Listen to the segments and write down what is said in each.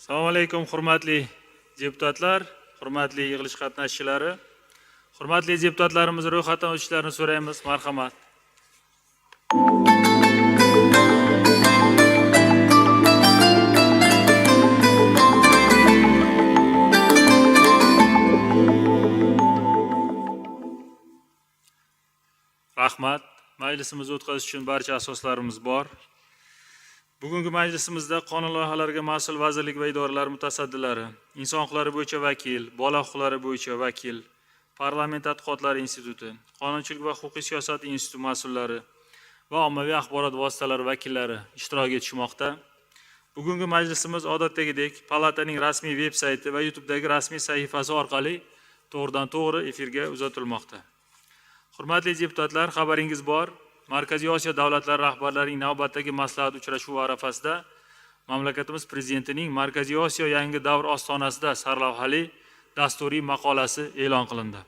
Assalomu alaykum, hurmatli deputatlar, hurmatli yig'ilish qatnashchilari. Hurmatli deputatlarimiz ro'yxatdan o'tishlarini so'raymiz. Marhamat. Rahmat. Majlisimizni o'tkazish uchun barcha asoslarimiz bor. Bugungi majlisimizda qonun loyihalariga mas'ul vazirlik va idoralar mutasaddilari, inson huquqlari bo'yicha vakil, bola huquqlari bo'yicha vakil, parlament tadqiqotlari instituti, qonunchilik va huquqiy siyosat instituti mas'ullari va ommaviy axborot vositalari vakillari ishtirok etishmoqda. Bugungi majlisimiz odatdagidek palataning rasmiy veb-sayti va YouTube'dagi rasmiy sahifasi orqali to'g'ridan-to'g'ri efirga uzatilmoqda. Hurmatli deputatlar, xabaringiz bor. Markaziy Osiyo davlatlari rahbarlarining navbatdagi maslahat uchrashuvi arafasida mamlakatimiz prezidentining Markaziy Osiyo yangi davr ostonasida sarlavhali dasturiy maqolasi e'lon qilindi.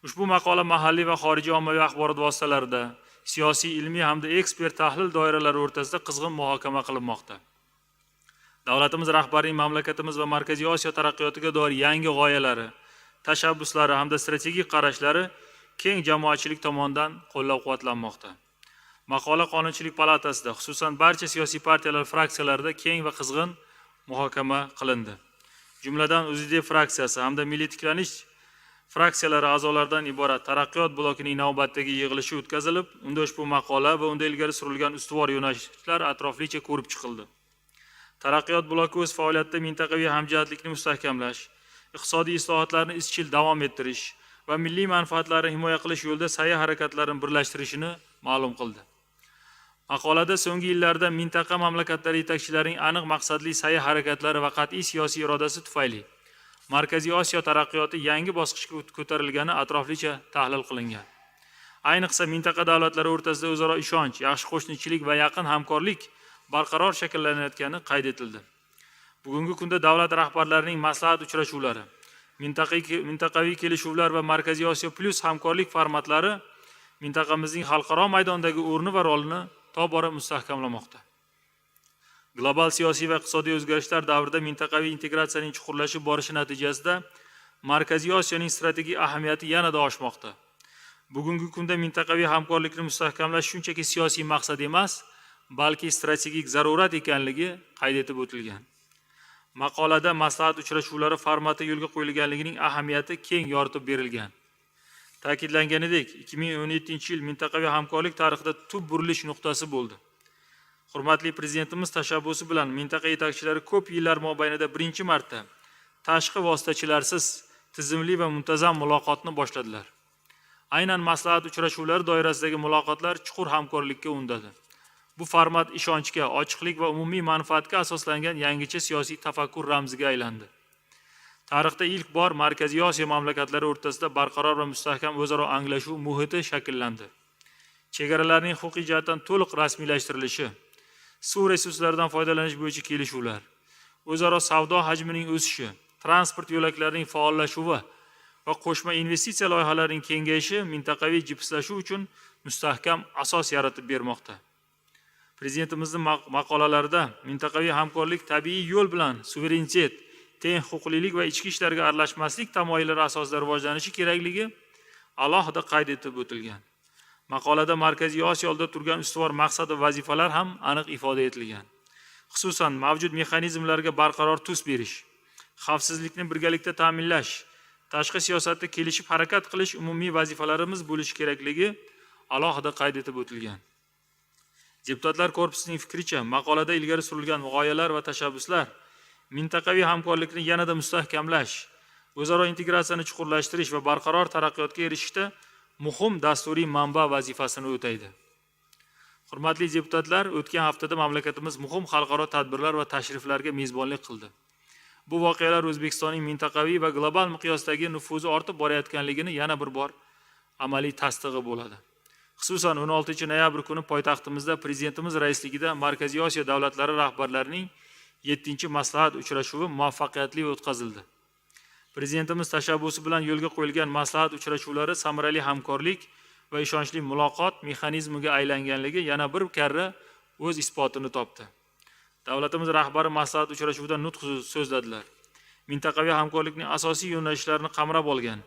Ushbu maqola mahalliy va xorijiy ommaviy axborot vositalarida siyosiy, ilmiy hamda ekspert tahlil doiralari o'rtasida qizg'in muhokama qilinmoqda. Davlatimiz rahbarining mamlakatimiz va Markaziy Osiyo taraqqiyotiga doir yangi g'oyalari, tashabbuslari hamda strategik qarashlari keng jamoatchilik tomonidan qo'llab-quvvatlanmoqda. Maqola Qonunchilik palatasida, xususan barcha siyosiy partiyalar fraksiyalarida keng va qizg'in muhokama qilindi. Jumladan UZD fraksiyasi hamda Milliy tiklanish fraksiyalari a'zolaridan iborat taraqqiyot blokining navbatdagi yig'ilishi o'tkazilib, unda ushbu maqola va unda ilgari surilgan ustuvor yo'nalishlar atroflicha ko'rib chiqildi. Taraqqiyot bloki o'z faoliyatida mintaqaviy hamjihatlikni mustahkamlash, iqtisodiy islohotlarni izchil davom ettirish va milliy manfaatlarni himoya qilish yo'lida sa'y harakatlarini birlashtirishini ma'lum qildi. Maqolada so'nggi yillarda mintaqa mamlakatlari yetakchilarining aniq maqsadli sa'y harakatlari va qat'iy siyosiy irodasi tufayli Markaziy Osiyo taraqqiyoti yangi bosqichga ko'tarilgani atroflicha tahlil qilingan. Ayniqsa mintaqa davlatlari o'rtasida o'zaro ishonch, yaxshi qo'shnichilik va yaqin hamkorlik barqaror shakllanayotgani qayd etildi. Bugungi kunda davlat rahbarlarining maslahat uchrashuvlari, mintaqaviy kelishuvlar va Markaziy Osiyo plus hamkorlik formatlari mintaqamizning xalqaro maydondagi o'rni va rolini tobora mustahkamlamoqda. Global siyosiy va iqtisodiy o'zgarishlar davrida mintaqaviy integratsiyaning chuqurlashib borishi natijasida Markaziy Osiyoning strategik ahamiyati yanada oshmoqda. Bugungi kunda mintaqaviy hamkorlikni mustahkamlash shunchaki siyosiy maqsad emas, balki strategik zarurat ekanligi qayd etib o'tilgan. Maqolada maslahat uchrashuvlari formati yo'lga qo'yilganligining ahamiyati keng yoritib berilgan. Ta'kidlanganidek, 2017-yil mintaqaviy hamkorlik tarixida tub burilish nuqtasi bo'ldi. Hurmatli prezidentimiz tashabbusi bilan mintaqa yetakchilari ko'p yillar mobaynida birinchi marta tashqi vositachilarsiz tizimli va muntazam muloqotni boshladilar. Aynan maslahat uchrashuvlari doirasidagi muloqotlar chuqur hamkorlikka undadi. Bu format ishonchga, ochiqlik va umumiy manfaatga asoslangan yangicha siyosiy tafakkur ramziga aylandi. Tarixda ilk bor Markaziy Osiyo mamlakatlari o'rtasida barqaror va mustahkam o'zaro anglashuv muhiti shakllandi. Chegaralarning huquqiy jihatdan to'liq rasmiylashtirilishi, suv resurslaridan foydalanish bo'yicha kelishuvlar, o'zaro savdo hajmining o'sishi, transport yo'laklarining faollashuvi va qo'shma investitsiya loyihalarining kengayishi mintaqaviy jipslashuv uchun mustahkam asos yaratib bermoqda. Prezidentimizning maqolalarida mintaqaviy hamkorlik tabiiy yo'l bilan suverenitet, teng huquqlilik va ichki ishlarga aralashmaslik tamoyillari asosida rivojlanishi kerakligi alohida qayd etib o'tilgan. Maqolada Markaziy Osiyo oldida turgan ustuvor maqsad va vazifalar ham aniq ifoda etilgan. Xususan, mavjud mexanizmlarga barqaror tus berish, xavfsizlikni birgalikda ta'minlash, tashqi siyosatda kelishib harakat qilish umumiy vazifalarimiz bo'lishi kerakligi alohida qayd etib o'tilgan. Deputatlar korpusining fikricha, maqolada ilgari surilgan g'oyalar va tashabbuslar mintaqaviy hamkorlikni yanada mustahkamlash, o'zaro integratsiyani chuqurlashtirish va barqaror taraqqiyotga erishishda muhim dasturiy manba vazifasini o'taydi. Hurmatli deputatlar, o'tgan haftada mamlakatimiz muhim xalqaro tadbirlar va tashriflarga mezbonlik qildi. Bu voqealar O'zbekistonning mintaqaviy va global miqyosdagi nufuzi ortib borayotganligini yana bir bor amaliy tasdig'i bo'ladi. Xususan 16-noyabr kuni poytaxtimizda prezidentimiz raisligida Markaziy Osiyo davlatlari rahbarlarining 7-maslahat uchrashuvi muvaffaqiyatli o'tkazildi. Prezidentimiz tashabbusi bilan yo'lga qo'yilgan maslahat uchrashuvlari samarali hamkorlik va ishonchli muloqot mexanizmiga aylanganligi yana bir karra o'z isbotini topdi. Davlatimiz rahbari maslahat uchrashuvida nutq so'zladilar. Mintaqaviy hamkorlikning asosiy yo'nalishlarini qamrab olgan,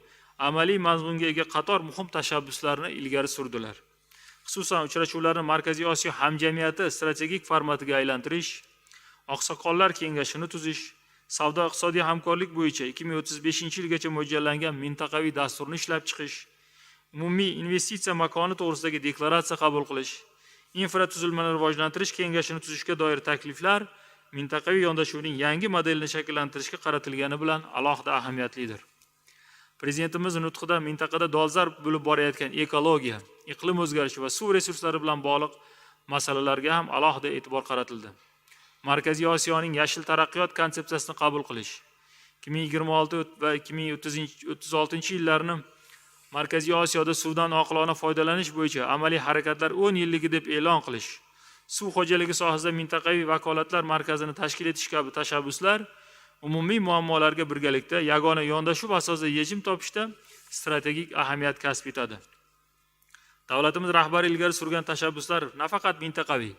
amaliy mazmunga ega qator muhim tashabbuslarni ilgari surdilar. Xususan, uchrashuvlarni Markaziy Osiyo hamjamiyati strategik formatiga aylantirish, Oqsoqollar kengashini tuzish, savdo-iqtisodiy hamkorlik bo'yicha 2035-yilgacha mo'ljallangan mintaqaviy dasturni ishlab chiqish, umumiy investitsiya makoni to'g'risidagi deklaratsiya qabul qilish, infratuzilmani rivojlantirish kengashini tuzishga doir takliflar mintaqaviy yondashuvning yangi modelini shakllantirishga qaratilgani bilan alohida ahamiyatlidir. Prezidentimiz nutqida mintaqada dolzarb bo'lib borayotgan ekologiya, iqlim o'zgarishi va suv resurslari bilan bog'liq masalalarga ham alohida e'tibor qaratildi. Markaziy Osiyoning yashil taraqqiyot konsepsiyasini qabul qilish, 2026 va 2036-yillarni Markaziy Osiyoda suvdan oqilona foydalanish bo'yicha amaliy harakatlar 10 yilligi deb e'lon qilish, suv xo'jaligi sohasida mintaqaviy vakolatlar markazini tashkil etish kabi tashabbuslar umumiy muammolarga birgalikda yagona yondashuv asosida yechim topishda strategik ahamiyat kasb etadi. Davlatimiz rahbari ilgari surgan tashabbuslar nafaqat mintaqaviy,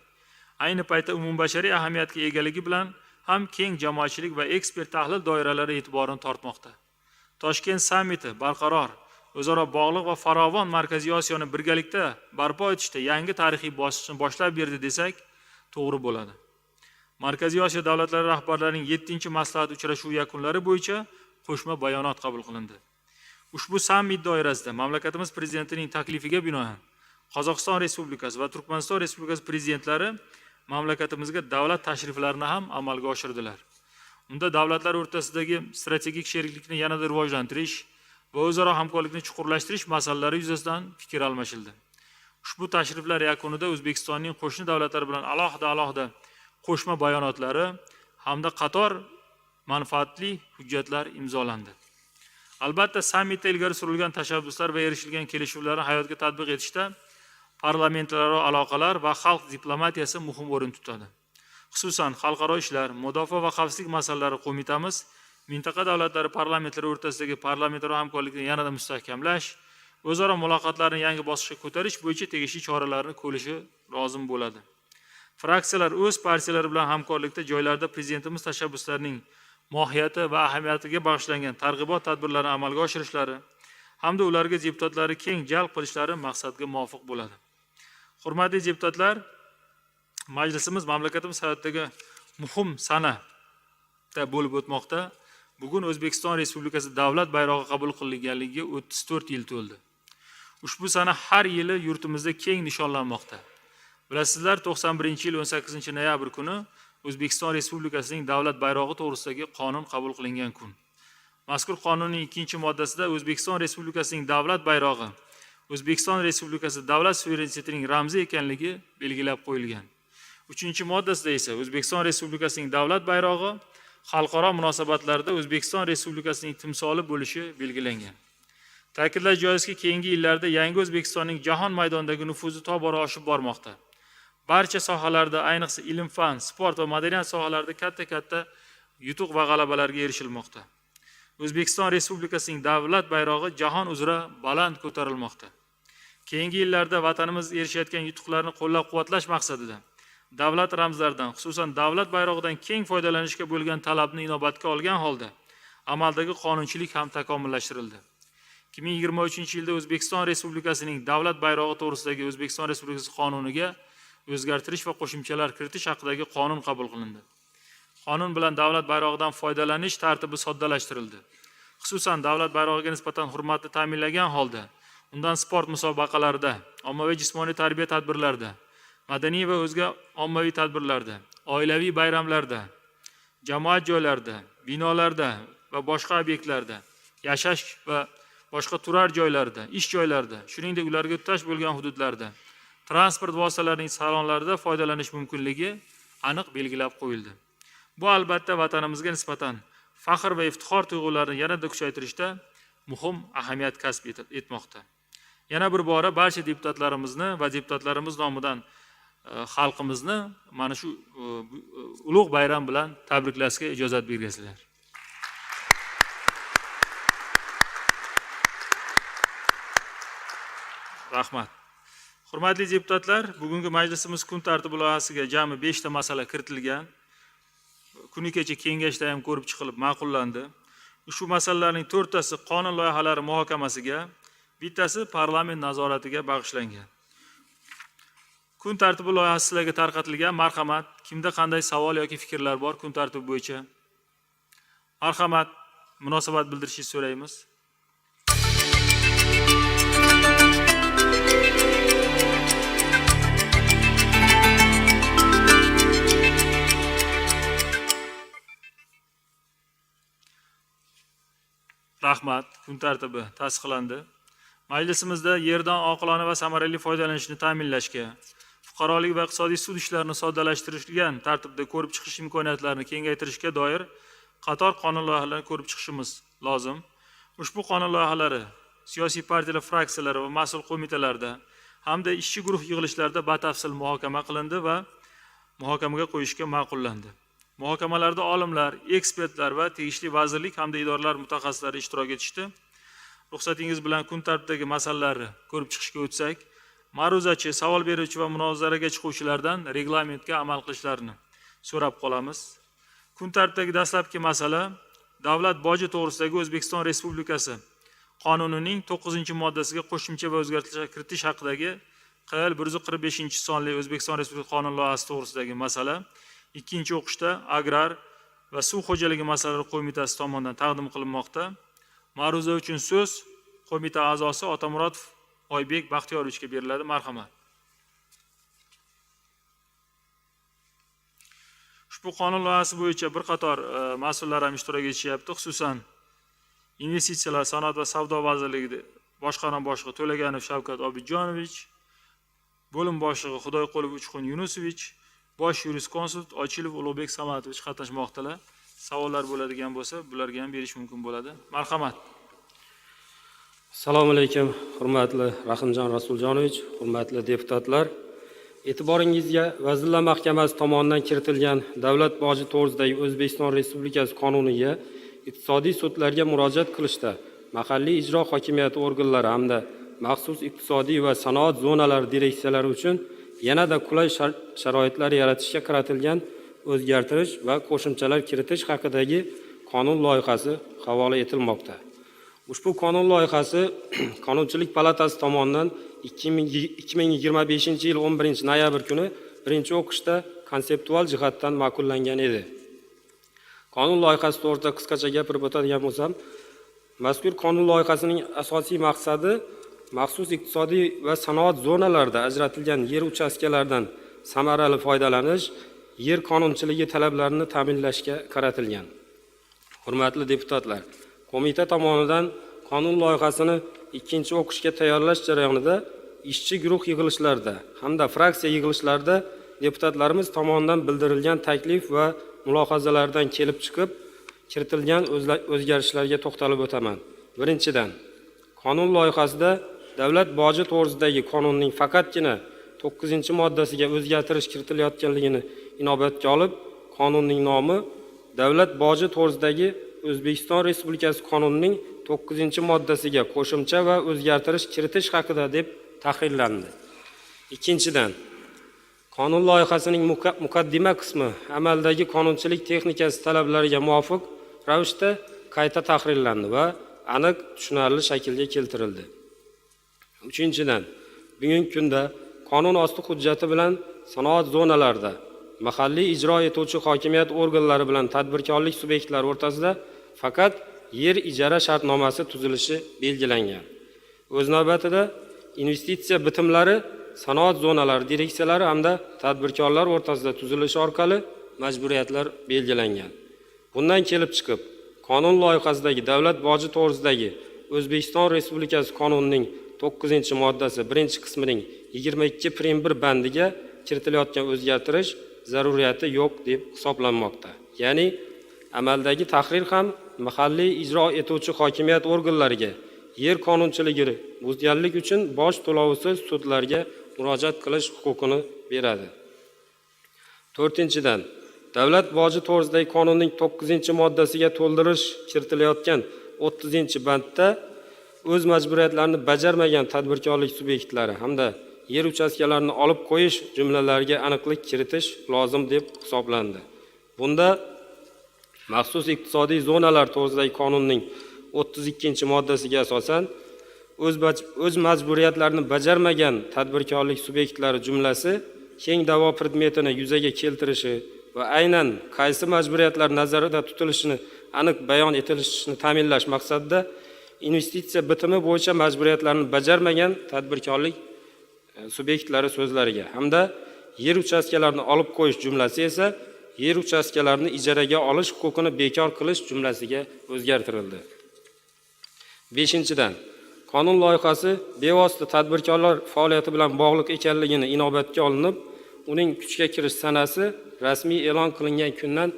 ayni paytda umumbashariy ahamiyatga egaligi bilan ham keng jamoatchilik va ekspert tahlil doiralari e'tiborini tortmoqda. Toshkent sammiti barqaror, o'zaro bog'liq va farovon Markaziy Osiyoni birgalikda barpo etishda yangi tarixiy bosqichni boshlab berdi desak, to'g'ri bo'ladi. Markaziy Osiyo davlatlari rahbarlarining 7-maslahat uchrashuvi yakunlari bo'yicha qo'shma bayonot qabul qilindi. Ushbu sammit doirasida mamlakatimiz prezidentining taklifiga binoan Qozog'iston Respublikasi va Turkmaniston Respublikasi prezidentlari mamlakatimizga davlat tashriflarini ham amalga oshirdilar. Unda davlatlar o'rtasidagi strategik sheriklikni yanada rivojlantirish va o'zaro hamkorlikni chuqurlashtirish masalalari yuzasidan fikr almashildi. Ushbu tashriflar yakunida O'zbekistonning qo'shni davlatlar bilan alohida qo'shma bayonotlari hamda qator manfaatli hujjatlar imzolandi. Albatta, sammitda ilgari surilgan tashabbuslar va erishilgan kelishuvlarni hayotga tatbiq etishda parlamentlararo aloqalar va xalq diplomatiyasi muhim o'rin tutadi. Xususan, xalqaro ishlar, mudofaa va xavfsizlik masalalari qo'mitamiz mintaqa davlatlari parlamentlari o'rtasidagi parlamentaro hamkorlikni yanada mustahkamlash, o'zaro muloqotlarni yangi bosqichga ko'tarish bo'yicha tegishli choralarni ko'rishi lozim bo'ladi. Fraksiyalar o'z partiyalari bilan hamkorlikda joylarda prezidentimiz tashabbuslarining mohiyati va ahamiyatiga bag'ishlangan targ'ibot tadbirlarini amalga oshirishlari hamda ularga deputatlarni keng jalb qilishlari maqsadga muvofiq bo'ladi. Hurmatli deputatlar, majlisimiz mamlakatimiz hayotidagi muhim sanada bo'lib o'tmoqda. Bugun O'zbekiston Respublikasi davlat bayrog'i qabul qilinganligiga 34 yil to'ldi. Ushbu sana har yili yurtimizda keng nishonlanmoqda. Bilasizlar, 91-yil 18-noyabr kuni O'zbekiston Respublikasining davlat bayrog'i to'g'risidagi qonun qabul qilingan kun. Mazkur qonunning 2-moddasida O'zbekiston Respublikasining davlat bayrog'i O'zbekiston Respublikasi davlat suverenitetining ramzi ekanligi belgilab qo'yilgan. 3-moddasida esa O'zbekiston Respublikasining davlat bayrog'i xalqaro munosabatlarda O'zbekiston Respublikasining timsoli bo'lishi belgilangan. Ta'kidlash joizki, keyingi yillarda yangi O'zbekistonning jahon maydonidagi nufuzi tobora oshib bormoqda. Barcha sohalarda, ayniqsa ilm-fan, sport va madaniyat sohalarida katta yutuq va g'alabalarga erishilmoqda. O'zbekiston Respublikasining davlat bayrog'i jahon uzra baland ko'tarilmoqda. Keyingi yillarda vatanimiz erishayotgan yutuqlarni qo'llab-quvvatlash maqsadida davlat ramzlaridan, xususan davlat bayrog'idan keng foydalanishga bo'lgan talabni inobatga olgan holda amaldagi qonunchilik ham takomillashtirildi. 2023-yilda O'zbekiston Respublikasining davlat bayrog'i to'g'risidagi O'zbekiston Respublikasi qonuniga o'zgartirish va qo'shimchalar kiritish haqidagi qonun qabul qilindi. Qonun bilan davlat bayrog'idan foydalanish tartibi soddalashtirildi. Xususan, davlat bayrog'iga nisbatan hurmatni ta'minlagan holda undan sport musobaqalarida, ommaviy jismoniy tarbiya tadbirlarida, madaniy va o'zga ommaviy tadbirlarda, oilaviy bayramlarda, jamoat joylarida, binolarda va boshqa obyektlarda, yashash va boshqa turar joylarda, ish joylarida, shuningdek ularga tutash bo'lgan hududlarda, transport vositalarining salonlarida foydalanish mumkinligi aniq belgilab qo'yildi. Bu albatta vatanimizga nisbatan faxr va iftixor tuyg'ularini yanada kuchaytirishda muhim ahamiyat kasb etmoqda. Yana bir bora barcha deputatlarimizni va deputatlarimiz nomidan xalqimizni mana shu ulug' bayram bilan tabriklashga ijozat berasizlar. Rahmat. Hurmatli deputatlar, bugungi majlisimiz kun tartibi loyihasiga jami 5 ta masala kiritilgan. kuni kecha kengashda ham ko'rib chiqilib ma'qullandi. Ushbu masalalarning 4tasi qonun loyihalari muhokamasiga, bittasi parlament nazoratiga bag'ishlangan. Kun tartibi loyihasi sizlarga tarqatilgan. Marhamat, kimda qanday savol yoki fikrlar bor kun tartibi bo'yicha? Marhamat, munosabat bildirishingizni so'raymiz. Rahmat, kun tartibi tasdiqlandi. Majlisimizda yerdan oqilona va samarali foydalanishni ta'minlashga, fuqarolik va iqtisodiy sud ishlarini soddalashtirilgan tartibda ko'rib chiqish imkoniyatlarini kengaytirishga doir qator qonun loyihalarini ko'rib chiqishimiz lozim. Ushbu qonun loyihalari siyosiy partiyalar fraksiyalari va mas'ul qo'mitalarda hamda ishchi guruh yig'ilishlarida batafsil muhokama qilindi va muhokamaga qo'yishga ma'qullandi. Muhokamalarda olimlar, ekspertlar va tegishli vazirlik hamda idoralar mutaxassislari ishtirok etishdi. Ruxsatingiz bilan kun tartibidagi masalalarni ko'rib chiqishga o'tsak, ma'ruzachi, savol beruvchi va munozaraga chiquvchilardan reglamentga amal qilishlarini so'rab qolamiz. Kun tartibidagi dastlabki masala davlat boji to'g'risidagi O'zbekiston Respublikasi qonunining 9-moddasiga qo'shimcha va o'zgartirishlar kiritish haqidagi QL 145-sonli O'zbekiston Respublikasi qonun loyihasi to'g'risidagi masala ikkinchi o'qishda Agrar va suv xo'jaligi masalalari qo'mitasi tomonidan taqdim qilinmoqda. Ma'ruza uchun so'z qo'mita a'zosi Otamuratov Oybek Baxtiyorovichga beriladi. Marhamat. Ushbu qonun loyihasi bo'yicha bir qator mas'ullar ham ishtirok etishyapti, xususan Investitsiyalar, sanoat va savdo vazirligida boshqarma boshlig'i To'laganov Shavkat Obidjonovich, bo'lim boshlig'i Xudoyqulov Uchqun Yunusovich, bosh yuriskonsult Ochilov Ulug'bek Samatovich qatnashmoqdalar. Savollar bo'ladigan bo'lsa, bularga ham berish mumkin bo'ladi. Marhamat. Assalomu alaykum, hurmatli Rahimjon Rasuljonovich, hurmatli deputatlar. E'tiboringizga Vazirlar Mahkamasi tomonidan kiritilgan davlat boji to'g'risidagi O'zbekiston Respublikasi qonuniga iqtisodiy sudlarga murojaat qilishda mahalliy ijro hokimiyati organlari hamda maxsus iqtisodiy va sanoat zonalari direksiyalari uchun yanada qulay sharoitlar yaratishga qaratilgan o'zgartirish va qo'shimchalar kiritish haqidagi qonun loyihasi havola etilmoqda. Ushbu qonun loyihasi Qonunchilik palatasi tomonidan 2025-yil 11-noyabr kuni birinchi o'qishda konseptual jihatdan ma'qullangan edi. Qonun loyihasi to'g'risida qisqacha gapirib o'tadigan bo'lsam, mazkur qonun loyihasining asosiy maqsadi maxsus iqtisodiy va sanoat zonalarida ajratilgan yer uchastkalaridan samarali foydalanish, yer qonunchiligi talablarini ta'minlashga qaratilgan. Hurmatli deputatlar, qo'mita tomonidan qonun loyihasini ikkinchi o'qishga tayyorlash jarayonida ishchi guruh yig'ilishlarida hamda fraksiya yig'ilishlarida deputatlarimiz tomonidan bildirilgan taklif va mulohazalardan kelib chiqib kiritilgan o'zgarishlarga to'xtalib o'taman. Birinchidan, qonun loyihasida davlat boji to'g'risidagi qonunning faqatgina 9-moddasiga o'zgartirish kiritilayotganligini inobatga olib, qonunning nomi davlat boji to'g'risidagi O'zbekiston Respublikasi qonunining 9-moddasiga qo'shimcha va o'zgartirish kiritish haqida deb tahrirlandi. Ikkinchidan, qonun loyihasining muqaddima qismi amaldagi qonunchilik texnikasi talablariga muvofiq ravishda qayta tahrirlandi va aniq tushunarli shaklga keltirildi. Uchinchidan, bugungi kunda qonun osti hujjati bilan sanoat zonalarida mahalliy ijro etuvchi hokimiyat organlari bilan tadbirkorlik subyektlari o'rtasida faqat yer ijara shartnomasi tuzilishi belgilangan. O'z navbatida investitsiya bitimlari sanoat zonalari direksiyalari hamda tadbirkorlar o'rtasida tuzilishi orqali majburiyatlar belgilangan. Bundan kelib chiqib, qonun loyihasidagi davlat boji to'g'risidagi O'zbekiston Respublikasi qonunining 9-moddasi 1-qismining 22.1 bandiga kiritilayotgan o'zgartirish zaruriyati yo'q deb hisoblanmoqda. Ya'ni amaldagi tahrir ham mahalliy ijro etuvchi hokimiyat organlariga yer qonunchiligi buzganlik uchun boj to'lovisiz sudlarga murojaat qilish huquqini beradi. 4-dan, davlat boji to'g'risidagi qonunning 9-moddasiga to'ldirish kiritilayotgan 30-bandda o'z majburiyatlarini bajarmagan tadbirkorlik subyektlari hamda yer uchastkalarini olib qo'yish jumlalariga aniqlik kiritish lozim deb hisoblandi. Bunda Maxsus iqtisodiy zonalar to'g'risidagi qonunning 32-moddasiga asosan o'z majburiyatlarini bajarmagan tadbirkorlik subyektlari jumlasi keng da'vo predmetini yuzaga keltirishi va aynan qaysi majburiyatlar nazarda tutilishini aniq bayon etilishini ta'minlash maqsadida investitsiya bitimi bo'yicha majburiyatlarni bajarmagan tadbirkorlik subyektlari so'zlariga hamda yer uchastkalarini olib qo'yish jumlasi esa yer uchastkalarini ijaraga olish huquqini bekor qilish jumlasiga o'zgartirildi. 5-dan qonun loyihasi bevosita tadbirkorlar faoliyati bilan bog'liq ekanligini inobatga olinib, uning kuchga kirish sanasi rasmiy e'lon qilingan kundan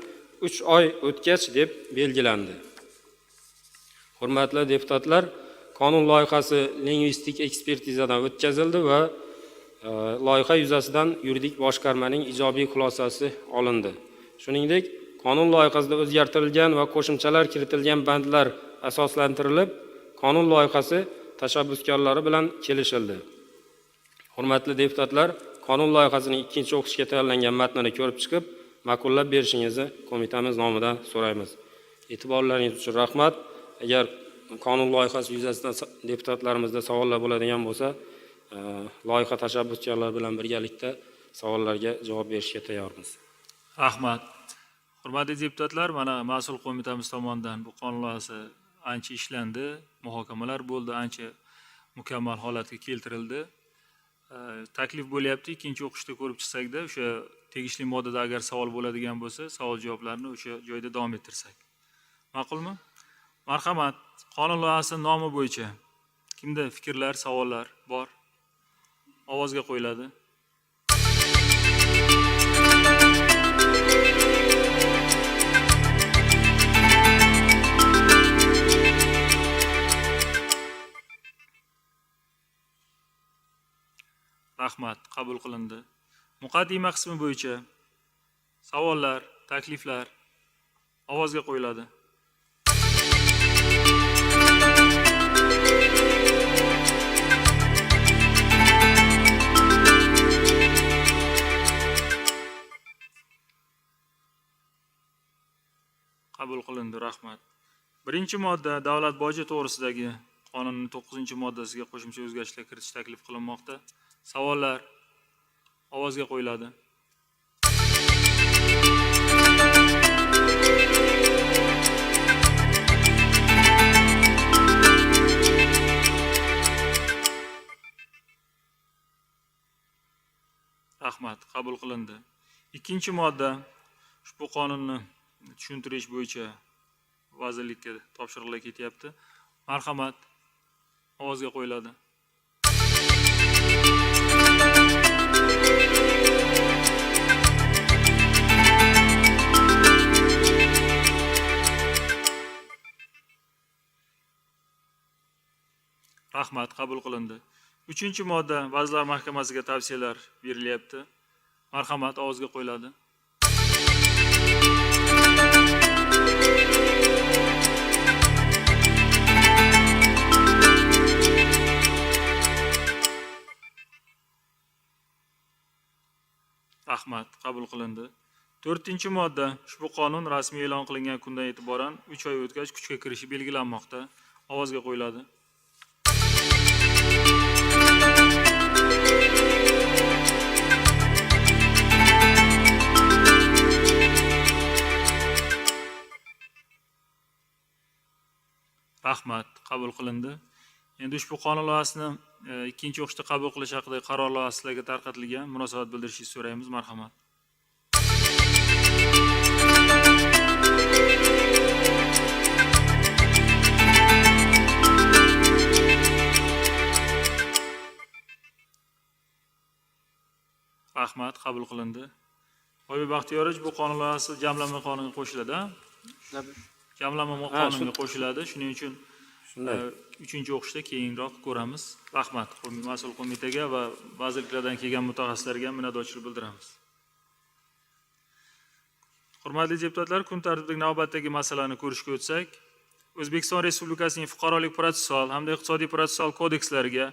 3 oy o'tgach deb belgilandi. Hurmatli deputatlar, qonun loyihasi lingvistik ekspertizadan o'tkazildi va loyiha yuzasidan yuridik boshqarmaning ijobiy xulosasi olindi. Shuningdek, qonun loyihasida o'zgartirilgan va qo'shimchalar kiritilgan bandlar asoslantirilib, qonun loyihasi tashabbuskorlari bilan kelishildi. Hurmatli deputatlar, qonun loyihasining 2-o'qishga tayyorlangan matnini ko'rib chiqib, ma'qullab berishingizni qo'mitamiz nomidan so'raymiz. E'tiborlaringiz uchun rahmat. Agar qonun loyihasi yuzasidan deputatlarimizda savollar bo'ladigan bo'lsa, loyiha tashabbuskorlari bilan birgalikda savollarga javob berishga tayyormiz. Rahmat. Hurmatli deputatlar, mana mas'ul qo'mitamiz tomonidan bu qonun loyihasi ancha ishlandi, muhokamalar bo'ldi, ancha mukammal holatga keltirildi. Taklif bo'lyapti, 2-o'qishda ko'rib chiqsakda, o'sha tegishli moddada agar savol bo'ladigan bo'lsa, savol-javoblarni o'sha joyda davom ettirsak. Ma'qulmi? Marhamat, qonun loyihasi nomi bo'yicha kimda fikrlar, savollar bor? Ovozga qo'yiladi. Rahmat, qabul qilindi. Muqaddima qismi bo'yicha savollar, takliflar ovozga qo'yiladi. Qabul qilindi, rahmat. 1-modda davlat boji to'g'risidagi qonunning 9-moddasiga qo'shimcha o'zgarishlar kiritish taklif qilinmoqda. Savollar ovozga qo'yiladi. Rahmat, qabul qilindi. 2-modda ushbu qonunni tushuntirish bo'yicha vazirlikka topshiriqlar ketyapti. Marhamat, ovozga qo'yiladi. Rahmat, qabul qilindi. 3-modda Vazirlar Mahkamasiga tavsiyalar berilyapti. Marhamat, ovozga qo'yiladi. Rahmat, qabul qilindi. 4-modda ushbu qonun rasmiy e'lon qilingan kundan e'tiboran 3 oy o'tgach kuchga kirishi belgilanmoqda. Ovozga qo'yiladi. Rahmat, qabul qilindi. Endi ushbu qonun loyihasini 2-o'qishda qabul qilish haqidagi qaror loyihasiga tarqatilgan, munosabat bildirishingizni so'raymiz, marhamat. Rahmat, qabul qilindi. Oybek Baxtiyorovich, bu qonun loyihasi jamlanma qonunga qo'shiladi. Jamlanma qonunga qo'shiladi. Shuning uchun 3-o'qishda keyinroq ko'ramiz. Rahmat, mas'ul qo'mitaga va vazirliklardan kelgan mutaxassislarga minnatdorchilik bildiramiz. Hurmatli deputatlar, kun tartibidagi navbatdagi masalani ko'rishga o'tsak, O'zbekiston Respublikasining fuqarolik protsessual hamda iqtisodiy protsessual kodekslariga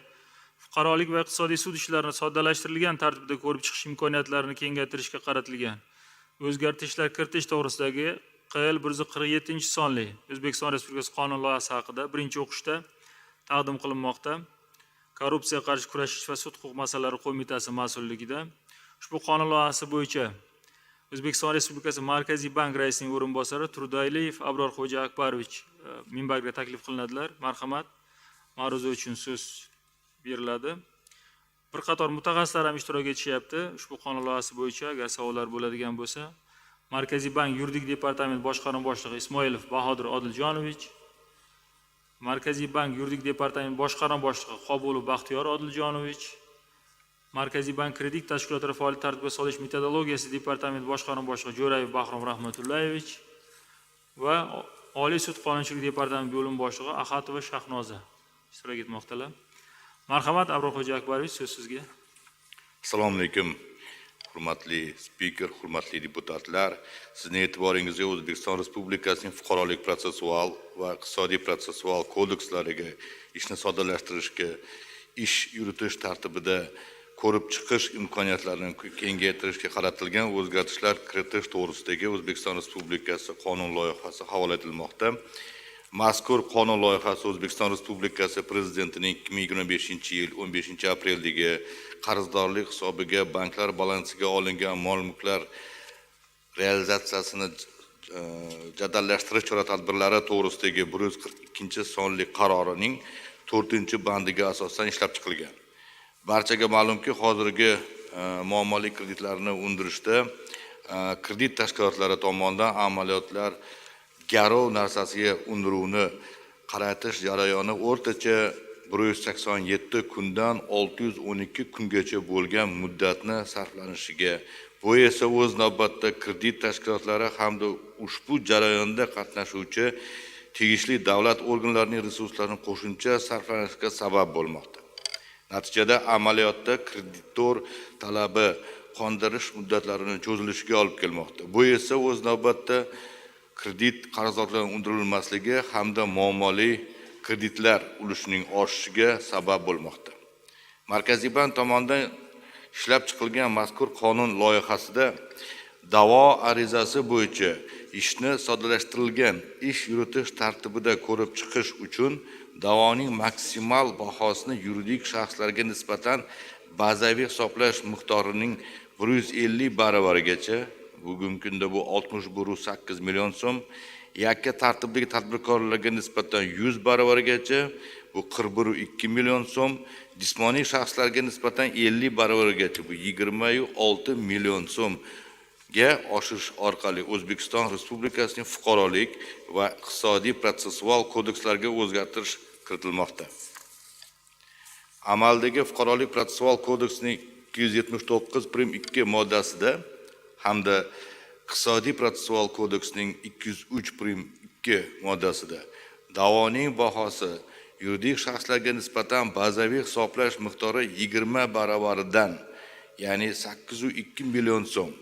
fuqarolik va iqtisodiy sud ishlarini soddalashtirilgan tartibda ko'rib chiqish imkoniyatlarini kengaytirishga qaratilgan o'zgartirishlar kiritish to'g'risidagi QL 147-sonli O'zbekiston Respublikasi qonun loyihasi haqida birinchi o'qishda taqdim qilinmoqda. Korrupsiyaga qarshi kurashish va sud huquq masalalari qo'mitasi mas'ulligida ushbu qonun loyihasi bo'yicha O'zbekiston Respublikasi Markaziy bank raisining o'rinbosari Turdayliyev Abrorxo'ja Akbarovich minbarga taklif qilinadilar. Marhamat, ma'ruza uchun so'z beriladi. Bir qator mutaxassislar ham ishtirok etishyapti. Ushbu qonun loyihasi bo'yicha agar savollar bo'ladigan bo'lsa, Markaziy bank yuridik departament boshqarma boshlig'i Ismoilov Bahodir Odiljonovich, Markaziy bank yuridik departament boshqarma boshlig'i Qobulov Baxtiyor Odiljonovich, Markaziy bank kredit tashkilotlari faoliyat tartibga solish metodologiyasi departament boshqarma boshlig'i Jo'rayev Bahrom Rahmatullayevich va Oliy sud qonunchilik departamenti bo'lim boshlig'i Axatova Shahnoza ishtirok etmoqdalar. Marhamat, Abrorxo'ja Akbarovich, so'z sizga. Assalomu alaykum. Hurmatli spiker, hurmatli deputatlar, sizning e'tiboringizga O'zbekiston Respublikasining fuqarolik protsessual va iqtisodiy protsessual kodekslariga ishni soddalashtirishga, ish yuritish tartibida ko'rib chiqish imkoniyatlarini kengaytirishga qaratilgan o'zgartishlar kiritish to'g'risidagi O'zbekiston Respublikasi qonun loyihasi havola etilmoqda. Mazkur qonun loyihasi O'zbekiston Respublikasi Prezidentining 2025-yil 15-apreldagi qarzdorlik hisobiga banklar balansiga olingan mol-mulklar realizatsiyasini jadallashtirish chora-tadbirlari to'g'risidagi 142-sonli qarorining 4-bandiga asosan ishlab chiqilgan. Barchaga ma'lumki, hozirgi muammoli kreditlarni undirishda kredit tashkilotlari tomonidan amaliyotlar garov narsasiga undiruvni qaratish jarayoni o'rtacha 187 kundan 612 kungacha bo'lgan muddatni sarflanishiga, bu esa o'z navbatida kredit tashkilotlari hamda ushbu jarayonda qatnashuvchi tegishli davlat organlarining resurslarini qo'shimcha sarflanishiga sabab bo'lmoqda. Natijada amaliyotda kreditor talabi qondirish muddatlarining cho'zilishiga olib kelmoqda. Bu esa o'z navbatida kredit qarzdorlarning undirilmasligi hamda muammoli kreditlar ulushining oshishiga sabab bo'lmoqda. Markaziy bank tomonidan ishlab chiqilgan mazkur qonun loyihasida da'vo arizasi bo'yicha ishni soddalashtirilgan ish yuritish tartibida ko'rib chiqish uchun da'voning maksimal bahosini yuridik shaxslarga nisbatan bazaviy hisoblash miqdorining 150 baravarigacha, bugungi kunda bu 61,8 million so'm, yakka tartibdagi tadbirkorlarga nisbatan 100 baravarigacha, bu 41,2 million so'm, jismoniy shaxslarga nisbatan 50 baravarigacha, bu 26 million so'mga oshish orqali O'zbekiston Respublikasining fuqarolik va iqtisodiy protsessual kodekslariga o'zgartirish kiritilmoqda. Amaldagi fuqarolik protsessual kodeksining 279.2 moddasida hamda iqtisodiy protsessual kodeksining 203.2 moddasida da'voning bahosi yuridik shaxslarga nisbatan bazaviy hisoblash miqdori 20 baravaridan, ya'ni 8,2 million so'm,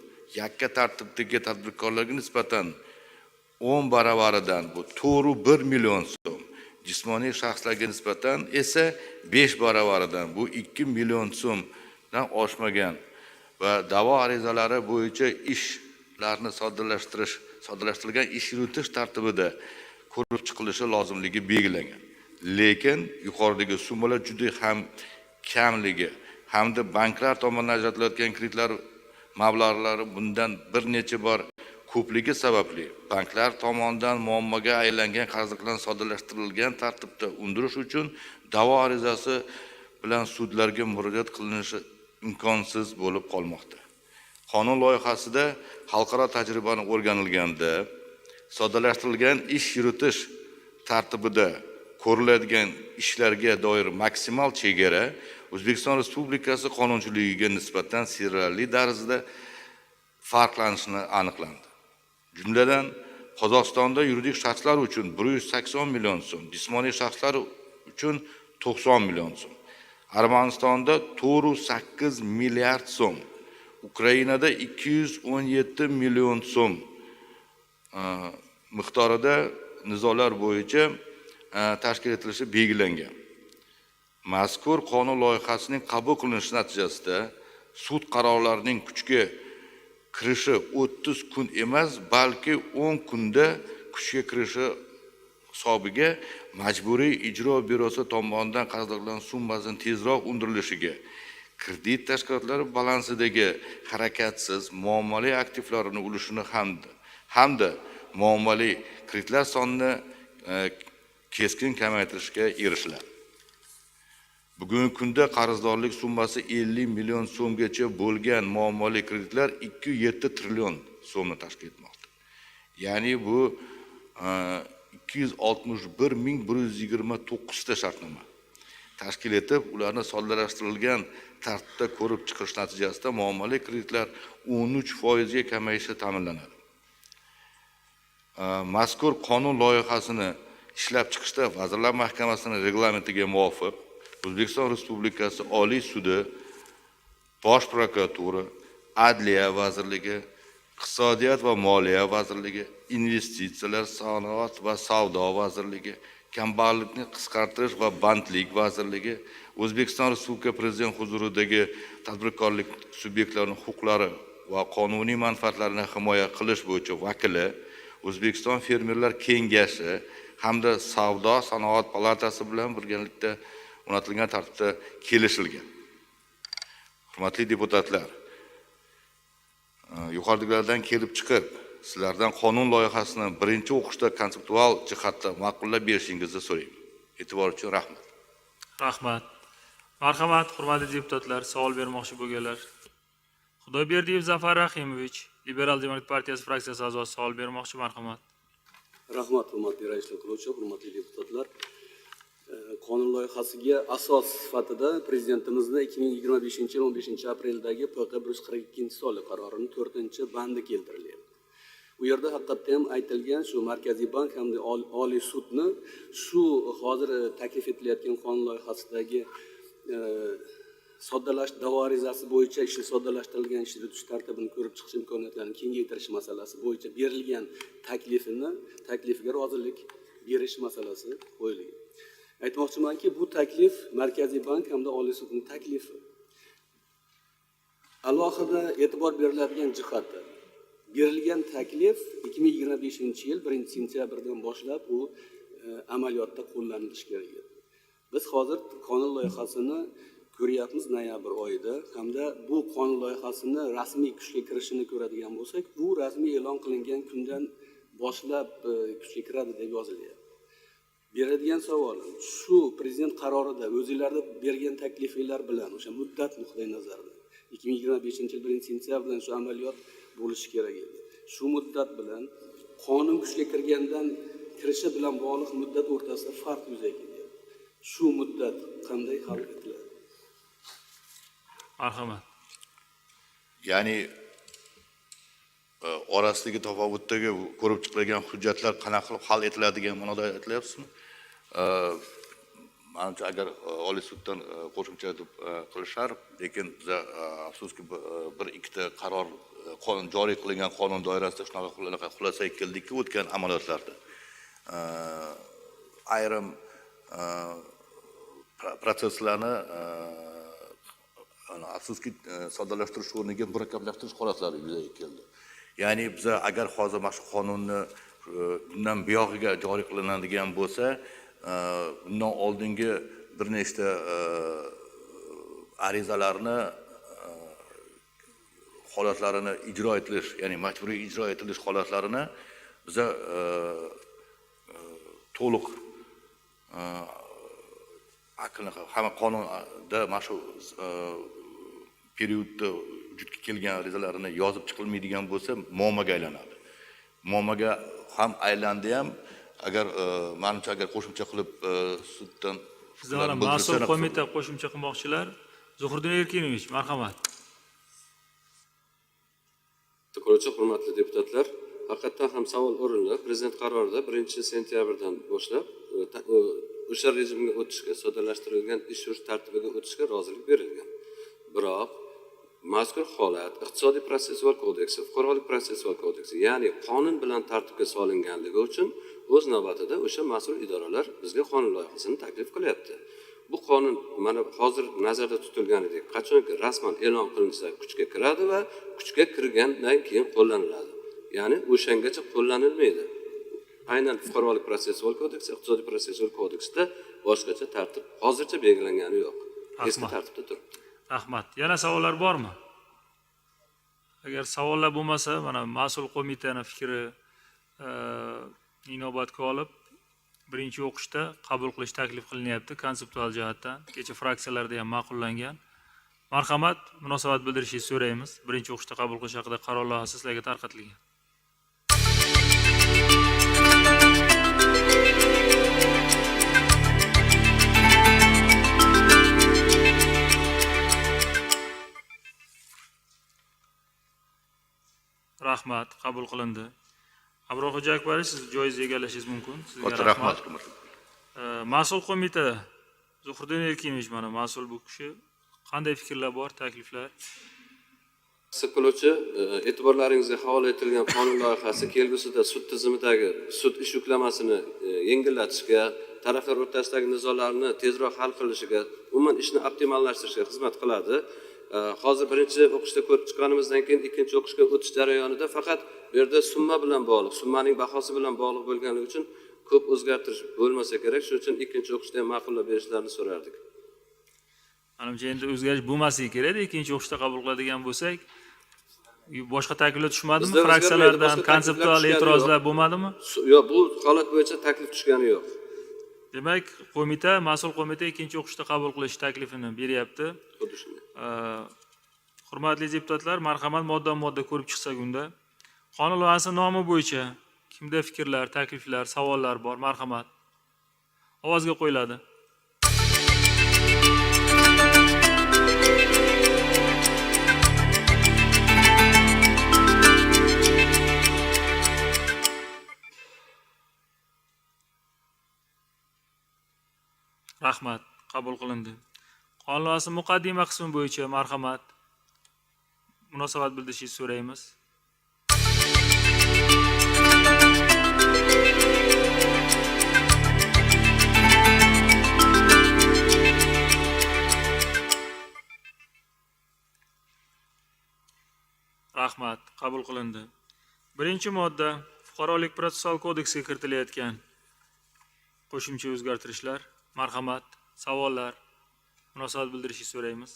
yakka tartibdagi tadbirkorlarga nisbatan 10 baravaridan, bu 4,1 million so'm, jismoniy shaxslarga nisbatan esa 5 baravaridan, bu 2 million so'mdan oshmagan va da'vo arizalari bo'yicha ishlarni soddalashtirilgan ish yuritish tartibida ko'rib chiqilishi lozimligi belgilangan. Lekin yuqoridagi summalar juda ham kamligi hamda banklar tomonidan ajratilayotgan kreditlar mablag'lari bundan bir necha bor ko'pligi sababli banklar tomonidan muammoga aylangan qarzlarni soddalashtirilgan tartibda undirish uchun da'vo arizasi bilan sudlarga murojaat qilinishi imkonsiz bo'lib qolmoqda. Qonun loyihasida xalqaro tajribani o'rganilganda soddalashtirilgan ish yuritish tartibida ko'riladigan ishlarga doir maksimal chegara O'zbekiston Respublikasi qonunchiligiga nisbatan sezilarli darajada farqlanishini aniqlandi. Jumladan, Qozog'istonda yuridik shaxslar uchun 180 million so'm, jismoniy shaxslar uchun 90 million so'm, Armanistonda 4,8 milliard so'm, Ukrainada 217 million so'm miqdorida nizolar bo'yicha tashkil etilishi belgilangan. Mazkur qonun loyihasining qabul qilinishi natijasida sud qarorlarining kuchga kirishi 30 kun emas, balki 10 kunda kuchga kirishi hisobiga majburiy ijro byurosi tomonidan qarzdorlarning summasining tezroq undirilishiga, kredit tashkilotlari balansidagi harakatsiz muommaliy aktivlarining ulushini hamda muommaliy kreditlar sonini keskin kamaytirishga erishiladi. Bugungi kunda qarzdorlik summasi 50 million so'mgacha bo'lgan muommaliy kreditlar 2,7 trillion so'mni tashkil etmoqda. Ya'ni bu 261,129 ta shartnoma tashkil etib, ularni soddalashtirilgan tartibda ko'rib chiqish natijasida muommaliy kreditlar 13% ga kamayishi ta'minlanadi. Mazkur qonun loyihasini ishlab chiqishda Vazirlar Mahkamasining reglamentiga muvofiq O'zbekiston Respublikasi Oliy sudi, Bosh prokuratura, Adliya vazirligi, Iqtisodiyot va Moliya vazirligi, Investitsiyalar, Sanoat va Savdo vazirligi, Kambag'allikni qisqartirish va bandlik vazirligi, O'zbekiston Respublika Prezident huzuridagi tadbirkorlik subyektlarining huquqlari va qonuniy manfaatlarini himoya qilish bo'yicha vakili, O'zbekiston Fermerlar kengashi hamda Savdo sanoat palatasi bilan birgalikda o'rnatilgan tartibda kelishilgan. Hurmatli deputatlar, yuqoridagilardan kelib chiqib, sizlardan qonun loyihasini birinchi o'qishda konseptual jihatda ma'qullab berishingizni so'rayman. E'tibor uchun rahmat. Rahmat. Marhamat, hurmatli deputatlar, savol bermoqchi bo'lganlar. Xudoyberdiyev Zafar Rahimovich, Liberal Demokrat partiyasi fraksiyasi a'zosi savol bermoqchi, marhamat. Rahmat, hurmatli raislik qiluvchi, hurmatli deputatlar. Qonun loyihasiga asos sifatida Prezidentimizni 2025-yil 15-apreldagi PQ 142-sonli qarorining 4-bandi keltirilgan. U yerda haqiqatda ham aytilgan shu Markaziy bank hamda Oliy sudni shu hozir taklif etilayotgan qonun loyihasidagi soddalash davorizasi bo'yicha ishni soddalashtirilgan ishni yuritish tartibini ko'rib chiqish imkoniyatlarini kengaytirish masalasi bo'yicha berilgan taklifiga rozilik berish masalasi qo'yilgan. Aytmoqchimanki, bu taklif Markaziy bank hamda Oliy sudning taklifi. Alohida e'tibor beriladigan jihati, berilgan taklif 2025-yil 1-sentyabrdan boshlab u amaliyotda qo'llanilishi kerak edi. Biz hozir qonun loyihasini ko'ryapmiz noyabr oyida hamda bu qonun loyihasini rasmiy kuchga kirishini ko'radigan bo'lsak, bu rasmiy e'lon qilingan kundan boshlab kuchga kiradi deb yozilyapti. Beradigan savolim, shu prezident qarorida o'zingizlarda bergan takliflar bilan o'sha muddat nuqtai nazaridan 2025-yil 1-sentyabrdan shu amaliyot bo'lishi kerak edi. Shu muddat bilan qonun kuchga kirgandan kirishi bilan bog'liq muddat o'rtasida farq yuzaga keldi. Shu muddat qanday hal etiladi? Marhamat. Ya'ni orasidagi tafovutdagi ko'rib chiqilgan hujjatlar qanaqa qilib hal etiladigan ma'noda aytilyapsizmi? Menimcha agar Oliy suddan qo'shimcha qilishar, lekin biz afsuski bir ikkita qaror qonun joriy qilingan qonun doirasida shunaqa xulosaga keldikki, o'tgan amaliyotlarda ayrim protsesslarni afsuski soddalashtirish o'rniga murakkablashtirish holatlari yuzaga keldi. Ya'ni biz agar hozir mana shu qonunni bundan buyog'iga joriy qilinadigan bo'lsa, bundan oldingi bir nechta arizalarni holatlarini ijro etilish, ya'ni majburiy ijro etilish holatlarini biz to'liq hamma qonunda mana shu periodda vujudga kelgan arizalarni yozib chiqilmaydigan bo'lsa, muammoga aylanadi. Muammoga ham aylandi ham, agar menimcha agar qo'shimcha qilib suddan Sizlar mas'ul qo'mita qo'shimcha qilmoqchilar. Zuhriddin Erkinovich, marhamat. Quruvchi, hurmatli deputatlar, haqiqatan ham savol o'rinli. Prezident qarorida 1-sentyabrdan boshlab o'sha rejimga o'tishga, soddalashtirilgan ish yurish tartibiga o'tishga rozilik berilgan. Biroq mazkur holat iqtisodiy protsessual kodeksi, fuqarolik protsessual kodeksi, ya'ni qonun bilan tartibga solinganligi uchun o'z navbatida o'sha mas'ul idoralar bizga qonun loyihasini taklif qilyapti. Bu qonun mana hozir nazarda tutilganidek qachonki rasman e'lon qilinsa kuchga kiradi va kuchga kirgandan keyin qo'llaniladi. Ya'ni o'shangacha qo'llanilmaydi. Aynan fuqarolik protsessual kodeks, iqtisodiy protsessual kodeksda boshqacha tartib hozircha belgilangani yo'q. Eski tartibda turibdi. Rahmat. Yana savollar bormi? Agar savollar bo'lmasa, mana mas'ul qo'mitaning fikri inobatga olib, birinchi o'qishda qabul qilish taklif qilinyapti konseptual jihatdan. Kecha fraksiyalarda ham ma'qullangan. Marhamat, munosabat bildirishingizni so'raymiz. Birinchi o'qishda qabul qilish haqida qaror loyihasi sizlarga tarqatilgan. Rahmat, qabul qilindi. Abroxo'ja Akbari, siz joyingizni egallashingiz mumkin. Sizga rahmat. Mas'ul qo'mita Zuhriddin Erkinovich mana mas'ul bu kishi qanday fikrlar bor, takliflar? Hissa qiluvchi e'tiborlaringizga havola etilgan qonun loyihasi kelgusida sud tizimidagi sud ish yuklamasini yengillatishga, taraflar o'rtasidagi nizolarni tezroq hal qilishiga, umuman ishni optimallashtirishga xizmat qiladi. Hozir birinchi o'qishda ko'rib chiqqanimizdan keyin ikkinchi o'qishga o'tish jarayonida faqat bu yerda summa bilan bog'liq, summaning bahosi bilan bog'liq bo'lganligi uchun ko'p o'zgartirish bo'lmasa kerak. Shuning uchun ikkinchi o'qishda ham ma'qullab berishlarini so'rardik. Menimcha endi o'zgarish bo'lmasligi kerak-da, ikkinchi o'qishda qabul qiladigan bo'lsak, boshqa takliflar tushmadimi? Fraksiyalardan konseptual e'tirozlar bo'lmadimi? Yo'q, bu holat bo'yicha taklif tushgani yo'q. Demak, qo'mita, mas'ul qo'mita ikkinchi o'qishda qabul qilish taklifini beryapti. Xuddi shunday. Hurmatli deputatlar, marhamat modda ko'rib chiqsak unda. Qonun loyihasi nomi bo'yicha kimda fikrlar, takliflar, savollar bor? Marhamat. Ovozga qo'yiladi. Rahmat, qabul qilindi. Qonun loyihasi muqaddima qismi bo'yicha marhamat munosabat bildirishingizni so'raymiz. Rahmat, qabul qilindi. Birinchi modda fuqarolik protsessual kodeksiga kiritilayotgan qo'shimcha o'zgartirishlar. Marhamat, savollar, munosabat bildirishingizni so'raymiz.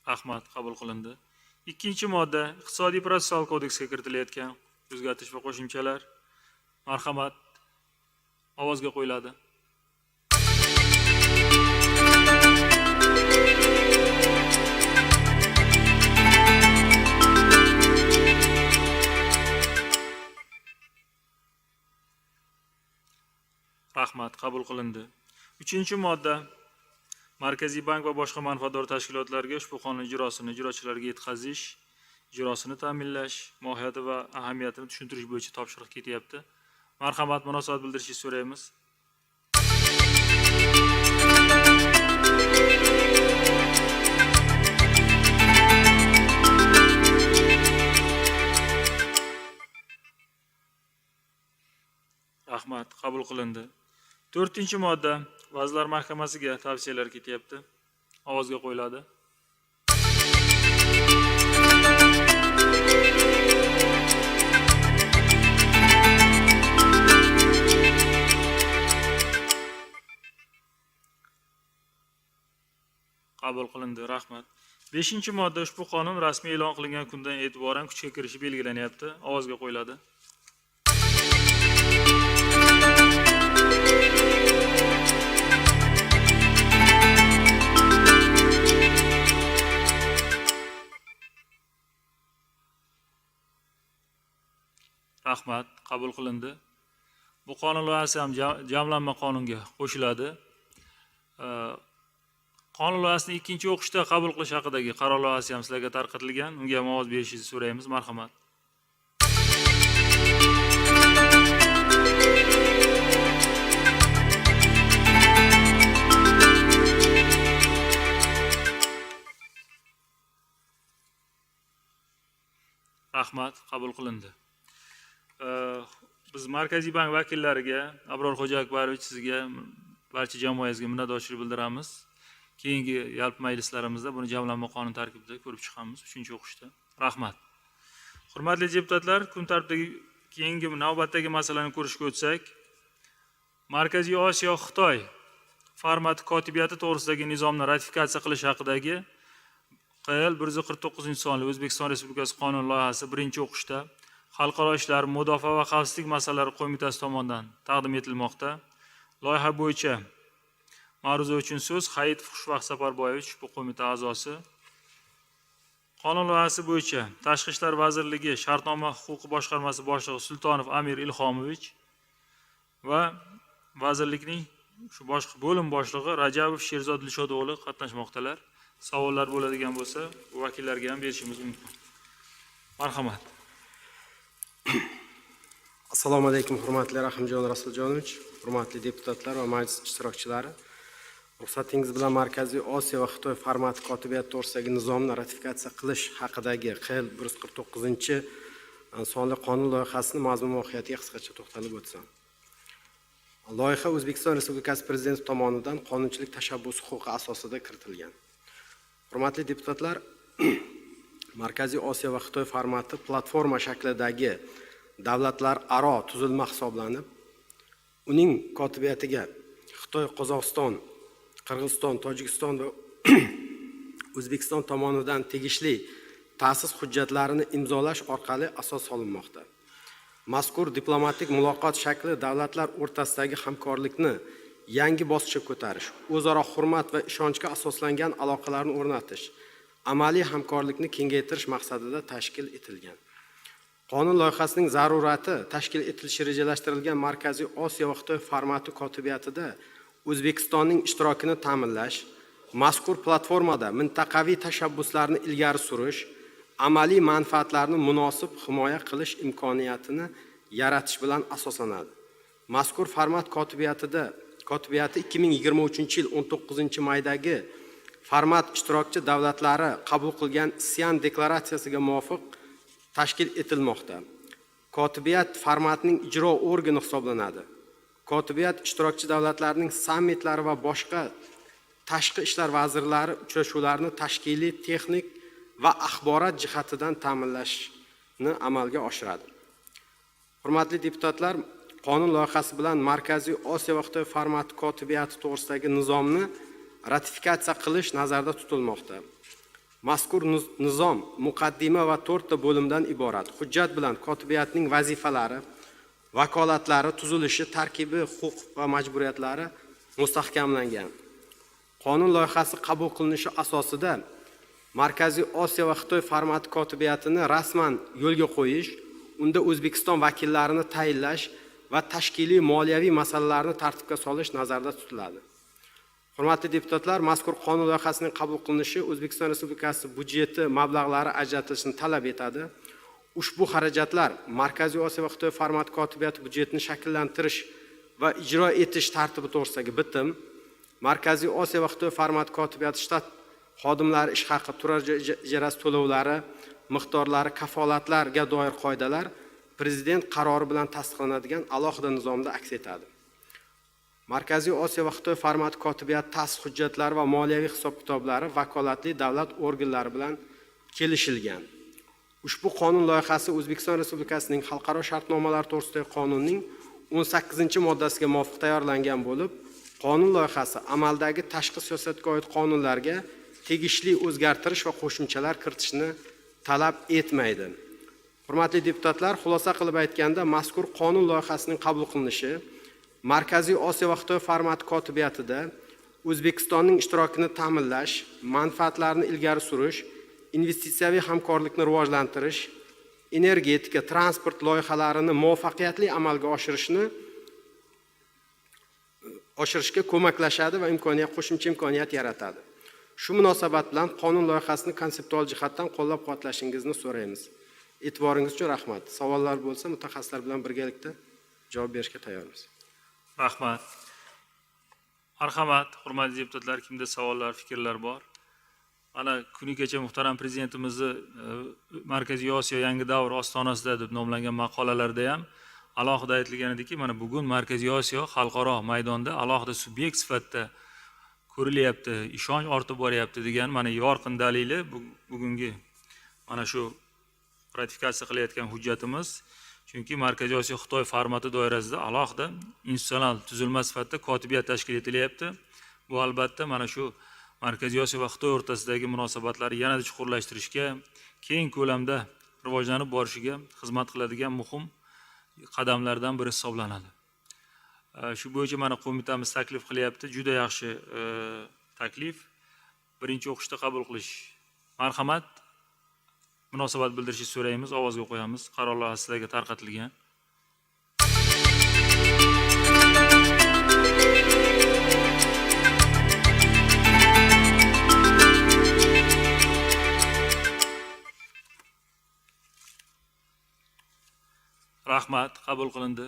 Rahmat, qabul qilindi. Ikkinchi modda iqtisodiy protsessual kodeksga kiritilayotgan o'zgartirish va qo'shimchalar. Marhamat, ovozga qo'yiladi. Rahmat, qabul qilindi. Uchinchi modda Markaziy bank va boshqa manfaatdor tashkilotlarga ushbu qonun ijrosini ijrochilarga yetkazish, ijrosini ta'minlash, mohiyati va ahamiyatini tushuntirish bo'yicha topshiriq ketyapti. Marhamat, munosabat bildirishingizni so'raymiz. Rahmat, qabul qilindi. 4-modda Vazirlar Mahkamasiga tavsiyalar ketyapti. Ovozga qo'yiladi. Qabul qilindi. Rahmat. 5-modda ushbu qonun rasmiy e'lon qilingan kundan e'tiboran kuchga kirishi belgilanyapti. Ovozga qo'yiladi. Rahmat, qabul qilindi. Bu qonun loyihasi ham jamlanma qonunga qo'shiladi. Qonun loyihasini ikkinchi o'qishda qabul qilish haqidagi qaror loyihasi ham sizlarga tarqatilgan. Unga ham ovoz berishingizni so'raymiz. Marhamat. Rahmat, qabul qilindi. Biz Markaziy bank vakillariga, Abror Xo'ja Akbarovich, sizga, barcha jamoangizga minnatdorchilik bildiramiz. Keyingi yalpi majlislarimizda buni jamlanma qonun tarkibida ko'rib chiqamiz 3-o'qishda. Rahmat. Hurmatli deputatlar, kun tartibidagi keyingi navbatdagi masalani ko'rishga o'tsak, Markaziy Osiyo Xitoy format kotibiyati to'g'risidagi nizomni ratifikatsiya qilish haqidagi QL 149-sonli O'zbekiston Respublikasi qonun loyihasi 1-o'qishda Xalqaro ishlar, mudofaa va xavfsizlik masalalari qo'mitasi tomonidan taqdim etilmoqda. Loyiha bo'yicha ma'ruza uchun so'z Hayit Xushvaqt Safarboyevich, bu qo'mita a'zosi. Qonun loyihasi bo'yicha Tashqi ishlar vazirligi shartnoma huquqi boshqarmasi boshlig'i Sultonov Amir Ilhomovich va vazirlikning shu boshqa bo'lim boshlig'i Rajabov Sherzod Dilshod o'g'li qatnashmoqdalar. Savollar bo'ladigan bo'lsa, bu vakillarga ham berishimiz mumkin. Marhamat. Assalomu alaykum hurmatli Rahimjon Rasuljonovich, hurmatli deputatlar va majlis ishtirokchilari. Ruxsatingiz bilan Markaziy Osiyo va Xitoy formati kotibiyati to'g'risidagi nizomni ratifikatsiya qilish haqidagi QL 149-sonli qonun loyihasini mazmun mohiyatiga qisqacha to'xtalib o'tsam. Loyiha O'zbekiston Respublikasi Prezidenti tomonidan qonunchilik tashabbusi huquqi asosida kiritilgan. Hurmatli deputatlar, Markaziy Osiyo va Xitoy formati platforma shaklidagi davlatlararo tuzilma hisoblanib, uning kotibiyatiga Xitoy, Qozog'iston, Qirg'iziston, Tojikiston va O'zbekiston tomonidan tegishli ta'sis hujjatlarini imzolash orqali asos solinmoqda. Mazkur diplomatik muloqot shakli davlatlar o'rtasidagi hamkorlikni yangi bosqichga ko'tarish, o'zaro hurmat va ishonchga asoslangan aloqalarni o'rnatish, amaliy hamkorlikni kengaytirish maqsadida tashkil etilgan. Qonun loyihasining zarurati tashkil etilishi rejalashtirilgan Markaziy Osiyo va Xitoy formati kotibiyatida O'zbekistonning ishtirokini ta'minlash, mazkur platformada mintaqaviy tashabbuslarni ilgari surish, amaliy manfaatlarni munosib himoya qilish imkoniyatini yaratish bilan asoslanadi. Mazkur format kotibiyati 2023-yil 19-maydagi format ishtirokchi davlatlari qabul qilgan Sian deklaratsiyasiga muvofiq tashkil etilmoqda. Kotibiyat formatining ijro organi hisoblanadi. Kotibiyat ishtirokchi davlatlarning sammitlari va boshqa tashqi ishlar vazirlari uchrashuvlarini tashkiliy, texnik va axborot jihatidan ta'minlashni amalga oshiradi. Hurmatli deputatlar, qonun loyihasi bilan Markaziy Osiyo va Xitoy formati kotibiyati to'g'risidagi nizomni ratifikatsiya qilish nazarda tutilmoqda. Mazkur nizom muqaddima va 4 ta bo'limdan iborat. Hujjat bilan kotibiyatning vazifalari, vakolatlari, tuzilishi, tarkibi, huquq va majburiyatlari mustahkamlangan. Qonun loyihasi qabul qilinishi asosida Markaziy Osiyo va Xitoy formati kotibiyatini rasman yo'lga qo'yish, unda O'zbekiston vakillarini tayinlash va tashkiliy moliyaviy masalalarni tartibga solish nazarda tutiladi. Hurmatli deputatlar, mazkur qonun loyihasining qabul qilinishi O'zbekiston Respublikasi budjeti mablag'lari ajratilishini talab etadi. Ushbu xarajatlar Markaziy Osiyo va Xitoy formati kotibiyati budjetini shakllantirish va ijro etish tartibi to'g'risidagi bitim, Markaziy Osiyo va Xitoy formati kotibiyati shtat xodimlari ish haqi, turar joy ijarasi to'lovlari, miqdorlari, kafolatlarga doir qoidalar Prezident qarori bilan tasdiqlanadigan alohida nizomda aks etadi. Markaziy Osiyo va Xitoy formati kotibiyati ta'sis hujjatlari va moliyaviy hisob-kitoblari vakolatli davlat organlari bilan kelishilgan. Ushbu qonun loyihasi O'zbekiston Respublikasining xalqaro shartnomalar to'g'risidagi qonunning 18-moddasiga muvofiq tayyorlangan bo'lib, qonun loyihasi amaldagi tashqi siyosatga oid qonunlarga tegishli o'zgartirish va qo'shimchalar kiritishni talab etmaydi. Hurmatli deputatlar, xulosa qilib aytganda, mazkur qonun loyihasining qabul qilinishi Markaziy Osiyo va Xitoy formati kotibiyatida O'zbekistonning ishtirokini ta'minlash, manfaatlarini ilgari surish, investitsiyaviy hamkorlikni rivojlantirish, energetika, transport loyihalarini muvaffaqiyatli amalga oshirishga ko'maklashadi va qo'shimcha imkoniyat yaratadi. Shu munosabat bilan qonun loyihasini konseptual jihatdan qo'llab-quvvatlashingizni so'raymiz. E'tiboringiz uchun rahmat. Savollar bo'lsa, mutaxassislar bilan birgalikda javob berishga tayyormiz. Rahmat. Marhamat, hurmatli deputatlar, kimda savollar, fikrlar bor? mana kuni kecha muhtaram prezidentimizni Markaziy Osiyo yangi davr ostonasida deb nomlangan maqolalarda ham alohida aytilgan ediki, mana bugun Markaziy Osiyo xalqaro maydonda alohida subyekt sifatida ko'rilyapti, ishonch ortib boryapti degan mana yorqin dalili bugungi mana shu ratifikatsiya qilayotgan hujjatimiz. Chunki Markaziy Osiyo Xitoy formati doirasida alohida institutsional tuzilma sifatida kotibiyat tashkil etilyapti. Bu albatta mana shu Markaziy Osiyo va Xitoy o'rtasidagi munosabatlarni yanada chuqurlashtirishga, keng ko'lamda rivojlanib borishiga xizmat qiladigan muhim qadamlardan biri hisoblanadi. Shu bo'yicha mana qo'mitamiz taklif qilyapti. Juda yaxshi taklif. Birinchi o'qishda qabul qilish. Marhamat, munosabat bildirishni so'raymiz, ovozga qo'yamiz. Qaror loyihasi sizlarga tarqatilgan. Rahmat, qabul qilindi.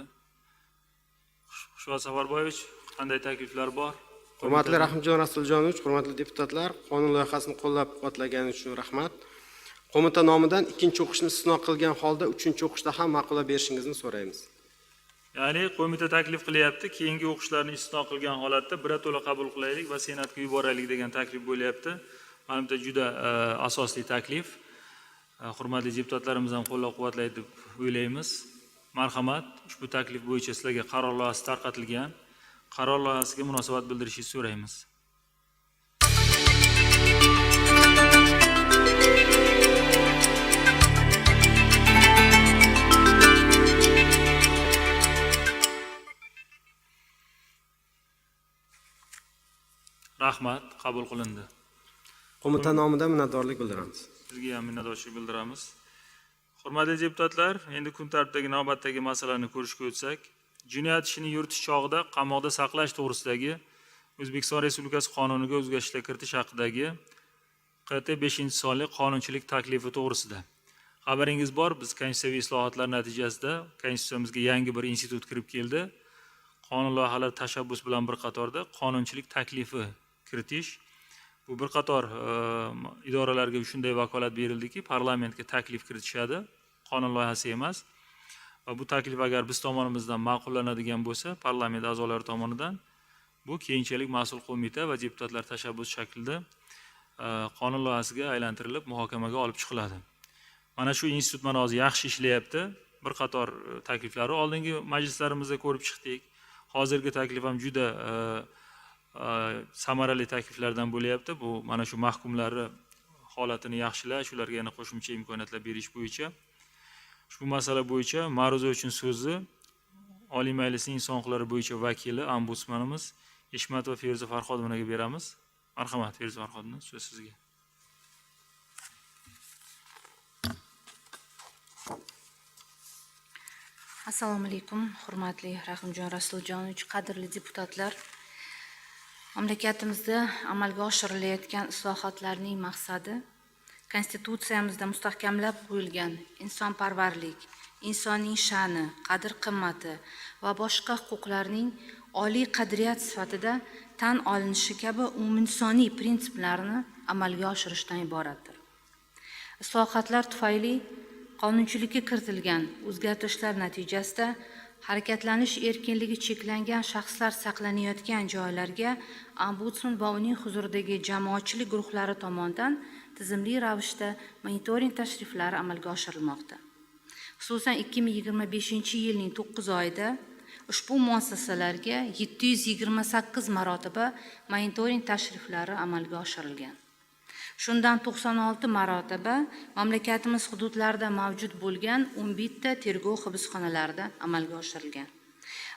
Xushvaqt Safarboyevich, qanday takliflar bor? Hurmatli Rahimjon Rasuljonovich, hurmatli deputatlar, qonun loyihasini qo'llab-quvvatlaganingiz uchun rahmat. Qo'mita nomidan ikkinchi o'qishni istisno qilgan holda uchinchi o'qishda ham ma'qullab berishingizni so'raymiz. Ya'ni qo'mita taklif qilyapti, keyingi o'qishlarni istisno qilgan holatda birato'la qabul qilaylik va senatga yuboraylik degan taklif bo'lyapti. Menimcha juda asosli taklif. Hurmatli deputatlarimiz ham qo'llab-quvvatlaydi deb o'ylaymiz. Marhamat, ushbu taklif bo'yicha sizlarga qaror loyihasi tarqatilgan. Qaror loyihasiga munosabat bildirishingizni so'raymiz. Rahmat, qabul qilindi. Qo'mita nomidan minnatdorlik bildiramiz. Sizga ham minnatdorchilik bildiramiz. Hurmatli deputatlar, endi kun tartibidagi navbatdagi masalalarni ko'rishga o'tsak, jinoyat ishini yuritish chog'ida qamoqda saqlash to'g'risidagi O'zbekiston Respublikasi qonuniga o'zgartishlar kiritish haqidagi QT 5-sonli qonunchilik taklifi to'g'risida. Xabaringiz bor, biz konstitutsiyaviy islohotlar natijasida konstitutsiyamizga yangi bir institut kirib keldi. Qonun loyihalari tashabbus bilan bir qatorda qonunchilik taklifi kiritish. Bu bir qator idoralarga shunday vakolat berildiki, parlamentga taklif kiritishadi, qonun loyihasi emas. Va bu taklif agar biz tomonimizdan ma'qullanadigan bo'lsa, parlament a'zolari tomonidan bu keyinchalik mas'ul qo'mita va deputatlar tashabbus shaklida qonun loyihasiga aylantirilib muhokamaga olib chiqiladi. Mana shu institut mana hozir yaxshi ishlayapti. Bir qator takliflari oldingi majlislarimizda ko'rib chiqdik. Hozirgi taklif ham juda samarali takliflardan bo'lyapti. Bu mana shu mahkumlarni holatini yaxshilash, ularga yana qo'shimcha imkoniyatlar berish bo'yicha. Ushbu masala bo'yicha ma'ruza uchun so'zni Oliy Majlisning inson huquqlari bo'yicha vakili ombudsmanimiz Eshmatova Feruza Farhodovnaga beramiz. Marhamat, Feruza Farhodovna, so'z sizga. Assalomu alaykum, hurmatli Rahimjon Rasuljonovich, qadrli deputatlar. Mamlakatimizda amalga oshirilayotgan islohotlarning maqsadi konstitutsiyamizda mustahkamlab qo'yilgan insonparvarlik, insonning sha'ni, qadr-qimmati va boshqa huquqlarning oliy qadriyat sifatida tan olinishi kabi umuminsoniy prinsiplarni amalga oshirishdan iboratdir. Islohotlar tufayli qonunchilikka kiritilgan o'zgartirishlar natijasida harakatlanish erkinligi cheklangan shaxslar saqlanayotgan joylarga ombudsman va uning huzuridagi jamoatchilik guruhlari tomonidan tizimli ravishda monitoring tashriflari amalga oshirilmoqda. Xususan 2025-yilning 9 oyida ushbu muassasalarga 728 marotaba monitoring tashriflari amalga oshirilgan. Shundan 96 marotaba mamlakatimiz hududlarida mavjud bo'lgan 11 ta tergov hibsxonalarida amalga oshirilgan.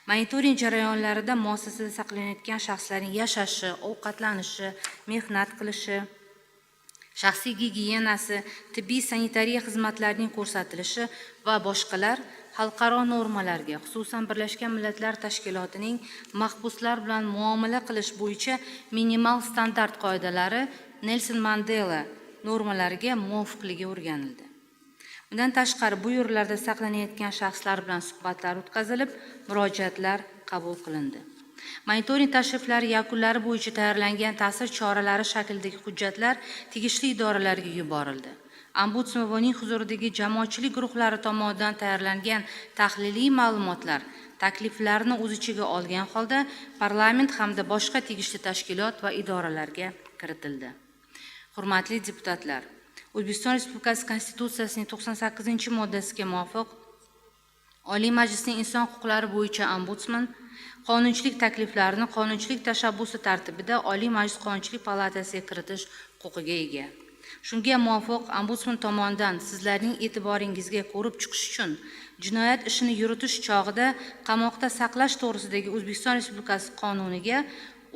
Monitoring jarayonlarida muassasada saqlanayotgan shaxslarning yashashi, ovqatlanishi, mehnat qilishi, shaxsiy gigiyenasi, tibbiy sanitariya xizmatlarining ko'rsatilishi va boshqalar xalqaro normalarga, xususan Birlashgan Millatlar Tashkilotining mahbuslar bilan muomala qilish bo'yicha minimal standart qoidalari Nelson Mandela normalariga muvofiqligi o'rganildi. Bundan tashqari bu yurtlarda saqlanayotgan shaxslar bilan suhbatlar o'tkazilib, murojaatlar qabul qilindi. Monitoring tashriflari yakunlari bo'yicha tayyorlangan ta'sir choralari shaklidagi hujjatlar tegishli idoralarga yuborildi. Ombudsman va uning huzuridagi jamoatchilik guruhlari tomonidan tayyorlangan tahliliy ma'lumotlar takliflarni o'z ichiga olgan holda parlament hamda boshqa tegishli tashkilot va idoralarga kiritildi. Hurmatli deputatlar, O'zbekiston Respublikasi Konstitutsiyasining 98-moddasiga muvofiq Oliy Majlisning inson huquqlari bo'yicha ombudsman qonunchilik takliflarini qonunchilik tashabbusi tartibida Oliy Majlis Qonunchilik palatasiga kiritish huquqiga ega. Shunga muvofiq ombudsman tomonidan sizlarning e'tiboringizga ko'rib chiqish uchun jinoyat ishini yuritish chog'ida qamoqda saqlash to'g'risidagi O'zbekiston Respublikasi qonuniga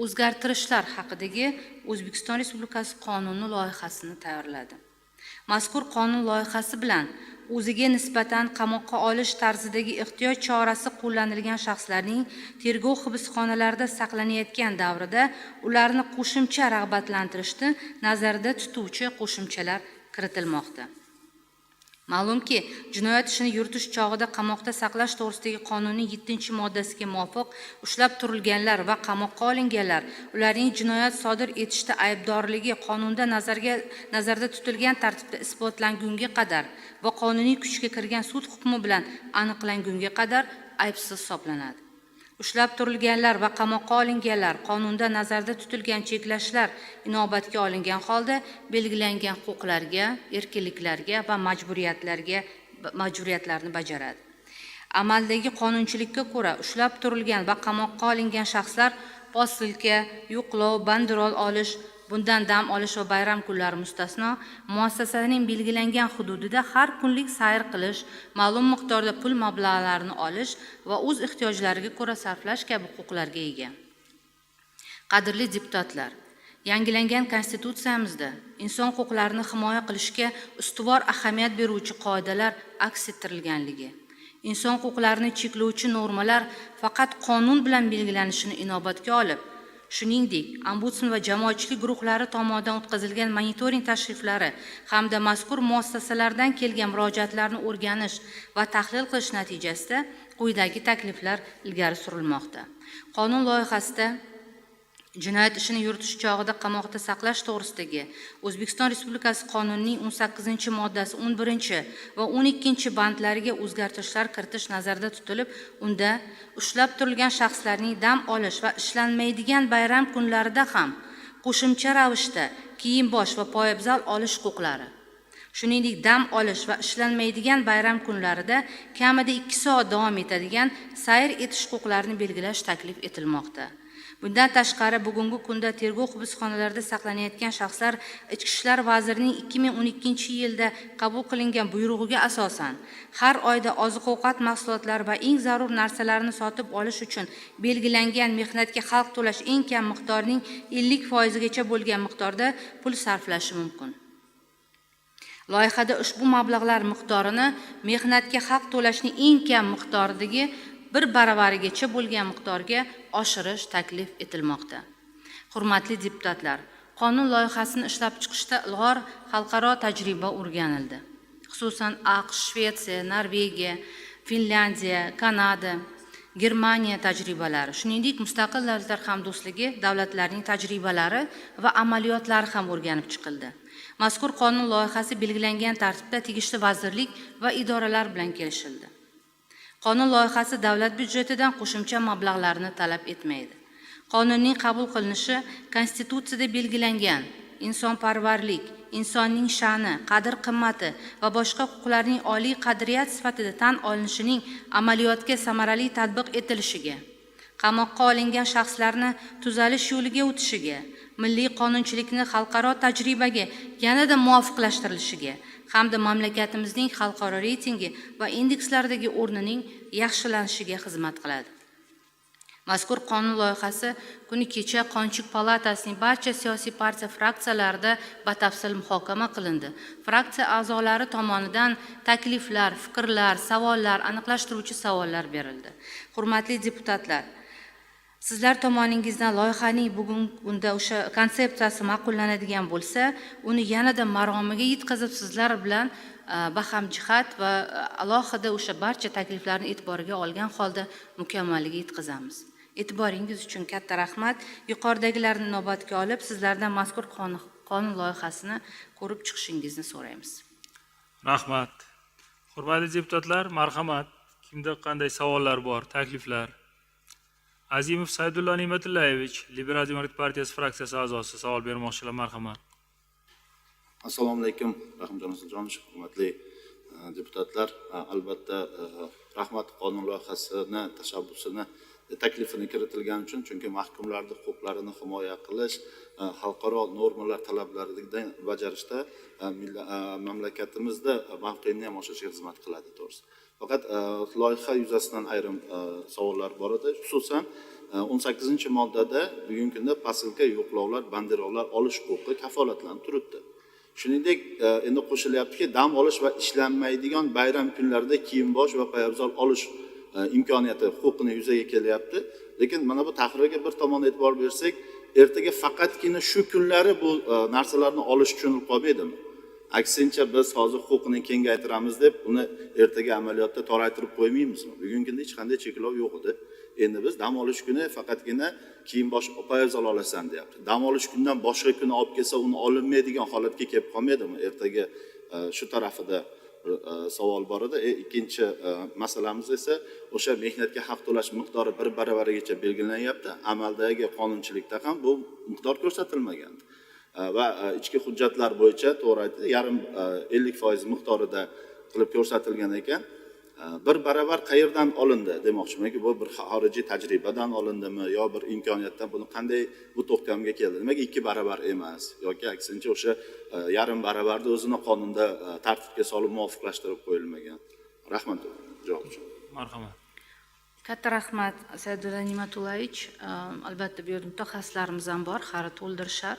o'zgartirishlar haqidagi O'zbekiston Respublikasi qonuni loyihasini tayyorladi. Mazkur qonun loyihasi bilan o'ziga nisbatan qamoqqa olish tarzidagi ehtiyot chorasi qo'llanilgan shaxslarning tergov hibsxonalarida saqlanayotgan davrida ularni qo'shimcha rag'batlantirishni nazarda tutuvchi qo'shimchalar kiritilmoqda. Ma'lumki, jinoyat ishini yuritish chog'ida qamoqda saqlash to'g'risidagi qonunning 7-moddasiga muvofiq ushlab turilganlar va qamoqqa olinganlar ularning jinoyat sodir etishda aybdorligi qonunda nazarda tutilgan tartibda isbotlangunga qadar va qonuniy kuchga kirgan sud hukmi bilan aniqlangunga qadar aybsiz hisoblanadi. Ushlab turilganlar va qamoqqa olinganlar qonunda nazarda tutilgan cheklashlar inobatga olingan holda belgilangan huquqlarga, erkinliklarga va majburiyatlarni bajaradi. Amaldagi qonunchilikka ko'ra ushlab turilgan va qamoqqa olingan shaxslar posilka, yo'qlov, banderol olish, bundan dam olish va bayram kunlari mustasno muassasaning belgilangan hududida har kunlik sayr qilish, ma'lum miqdorda pul mablag'larini olish va o'z ehtiyojlariga ko'ra sarflash kabi huquqlarga ega. Qadrli deputatlar, yangilangan konstitutsiyamizda inson huquqlarini himoya qilishga ustuvor ahamiyat beruvchi qoidalar aks ettirilganligi, inson huquqlarini cheklovchi normalar faqat qonun bilan belgilanishini inobatga olib, shuningdek, ombudsman va jamoatchilik guruhlari tomonidan o'tkazilgan monitoring tashriflari hamda mazkur muassasalardan kelgan murojaatlarni o'rganish va tahlil qilish natijasida quyidagi takliflar ilgari surilmoqda. Qonun loyihasida jinoyat ishini yuritish chog'ida qamoqda saqlash to'g'risidagi O'zbekiston Respublikasi qonunining 18-moddasi 11 va 12 bandlariga o'zgartirishlar kiritish nazarda tutilib, unda ushlab turilgan shaxslarning dam olish va ishlanmaydigan bayram kunlarida ham qo'shimcha ravishda kiyim-bosh va poyabzal olish huquqlari, shuningdek dam olish va ishlanmaydigan bayram kunlarida kamida 2 soat davom etadigan sayr etish huquqlarini belgilash taklif etilmoqda. Bundan tashqari, bugungi kunda tergov hibsxonalarida saqlanayotgan shaxslar Ichki ishlar vazirining 2012-yilda qabul qilingan buyrug'iga asosan har oyda oziq-ovqat mahsulotlari va eng zarur narsalarni sotib olish uchun belgilangan mehnatga xalq to'lash eng kam miqdorining 50%gacha bo'lgan miqdorda pul sarflashi mumkin. Loyihada ushbu mablag'lar miqdorini mehnatga haq to'lashning eng kam miqdoridagi 1 baravarigacha bo'lgan miqdorga oshirish taklif etilmoqda. Hurmatli deputatlar, qonun loyihasini ishlab chiqishda ilg'or xalqaro tajriba o'rganildi. Xususan AQSh, Shvetsiya, Norvegiya, Finlandiya, Kanada, Germaniya tajribalari, shuningdek mustaqil davlatlar hamdo'stligi davlatlarining tajribalari va amaliyotlari ham o'rganib chiqildi. Mazkur qonun loyihasi belgilangan tartibda tegishli vazirlik va idoralar bilan kelishildi. Qonun loyihasi davlat byudjetidan qo'shimcha mablag'larni talab etmaydi. Qonunning qabul qilinishi Konstitutsiyada belgilangan insonparvarlik, insonning sha'ni, qadr-qimmati va boshqa huquqlarning oliy qadriyat sifatida tan olinishining amaliyotga samarali tatbiq etilishiga, qamoqqa olingan shaxslarni tuzalish yo'liga o'tishiga, milliy qonunchilikni xalqaro tajribaga yanada muvofiqlashtirilishiga hamda mamlakatimizning xalqaro reytingi va indekslardagi o'rnining yaxshilanishiga xizmat qiladi. Mazkur qonun loyihasi kuni kecha Qonunchilik palatasining barcha siyosiy partiya fraksiyalarida batafsil muhokama qilindi. Fraksiya a'zolari tomonidan takliflar, fikrlar, savollar, aniqlashtiruvchi savollar berildi. Hurmatli deputatlar, sizlar tomoningizdan loyihaning bugungi kunda o'sha konsepsiyasi ma'qullanadigan bo'lsa, uni yanada maromiga yetkazib sizlar bilan bahamjihat va alohida o'sha barcha takliflarni e'tiboriga olgan holda mukammalligiga yetkazamiz. E'tiboringiz uchun katta rahmat. Yuqoridagilarni inobatga olib, sizlardan mazkur qonun loyihasini ko'rib chiqishingizni so'raymiz. Rahmat. Hurmatli deputatlar, marhamat. Kimda qanday savollar bor, takliflar? Azimov Saidullo Ne'matullayevich, Liberal demokratik partiyasi fraksiyasi a'zosi savol bermoqchilar, marhamat. Assalomu alaykum, Rahimjon Sultonovich, hurmatli deputatlar. Albatta, rahmat qonun loyihasini, tashabbusini, taklifini kiritilgani uchun, chunki mahkumlarning huquqlarini himoya qilish, xalqaro normalar talablaridan bajarishda mamlakatimizda mavqeini ham oshirishga xizmat qiladi, to'g'risi. Faqat loyiha yuzasidan ayrim savollar bor edi, xususan 18-moddada bugungi kunda posilka, yo'qlovlar, banderollar olish huquqi kafolatlanib turibdi. Shuningdek, endi qo'shilyaptiki, dam olish va ishlanmaydigan bayram kunlarida kiyim-bosh va poyabzal olish imkoniyati, huquqini yuzaga kelyapti. Lekin mana bu tahrirga bir tomon e'tibor bersak, ertaga faqatgina shu kunlari bu narsalarni olish uchun qolmaydimi? Aksincha biz hozir huquqini kengaytiramiz deb uni ertaga amaliyotda toraytirib qo'ymaymizmi? Bugungi kunda hech qanday cheklov yo'q edi. Endi biz dam olish kuni faqatgina kiyim-bosh poyabzal olasan deyapti. Dam olish kundan boshqa kuni olib kelsa, uni olinmaydigan holatga kelib qolmaydimi? Ertaga shu tarafida savol bor edi. Ikkinchi masalamiz esa o'sha mehnatga haq to'lash miqdori 1 baravarigacha belgilanyapti. Amaldagi qonunchilikda ham bu miqdor ko'rsatilmagan. Va ichki hujjatlar bo'yicha to'g'ri aytdi, yarim 50% miqdorida qilib ko'rsatilgan ekan. 1 baravar qayerdan olindi demoqchimanki, bu bir xorijiy tajribadan olindimi yo bir imkoniyatdan, buni qanday bu to'xtamga keldi? Nimaga 2 baravar emas yoki aksincha o'sha yarim baravarni o'zini qonunda tartibga solib muvofiqlashtirib qo'yilmagan? Rahmat javob uchun. Marhamat. Katta rahmat Saidullo Ne'matullayevich. Albatta bu yerda mutaxassislarimiz ham bor, hali to'ldirishar.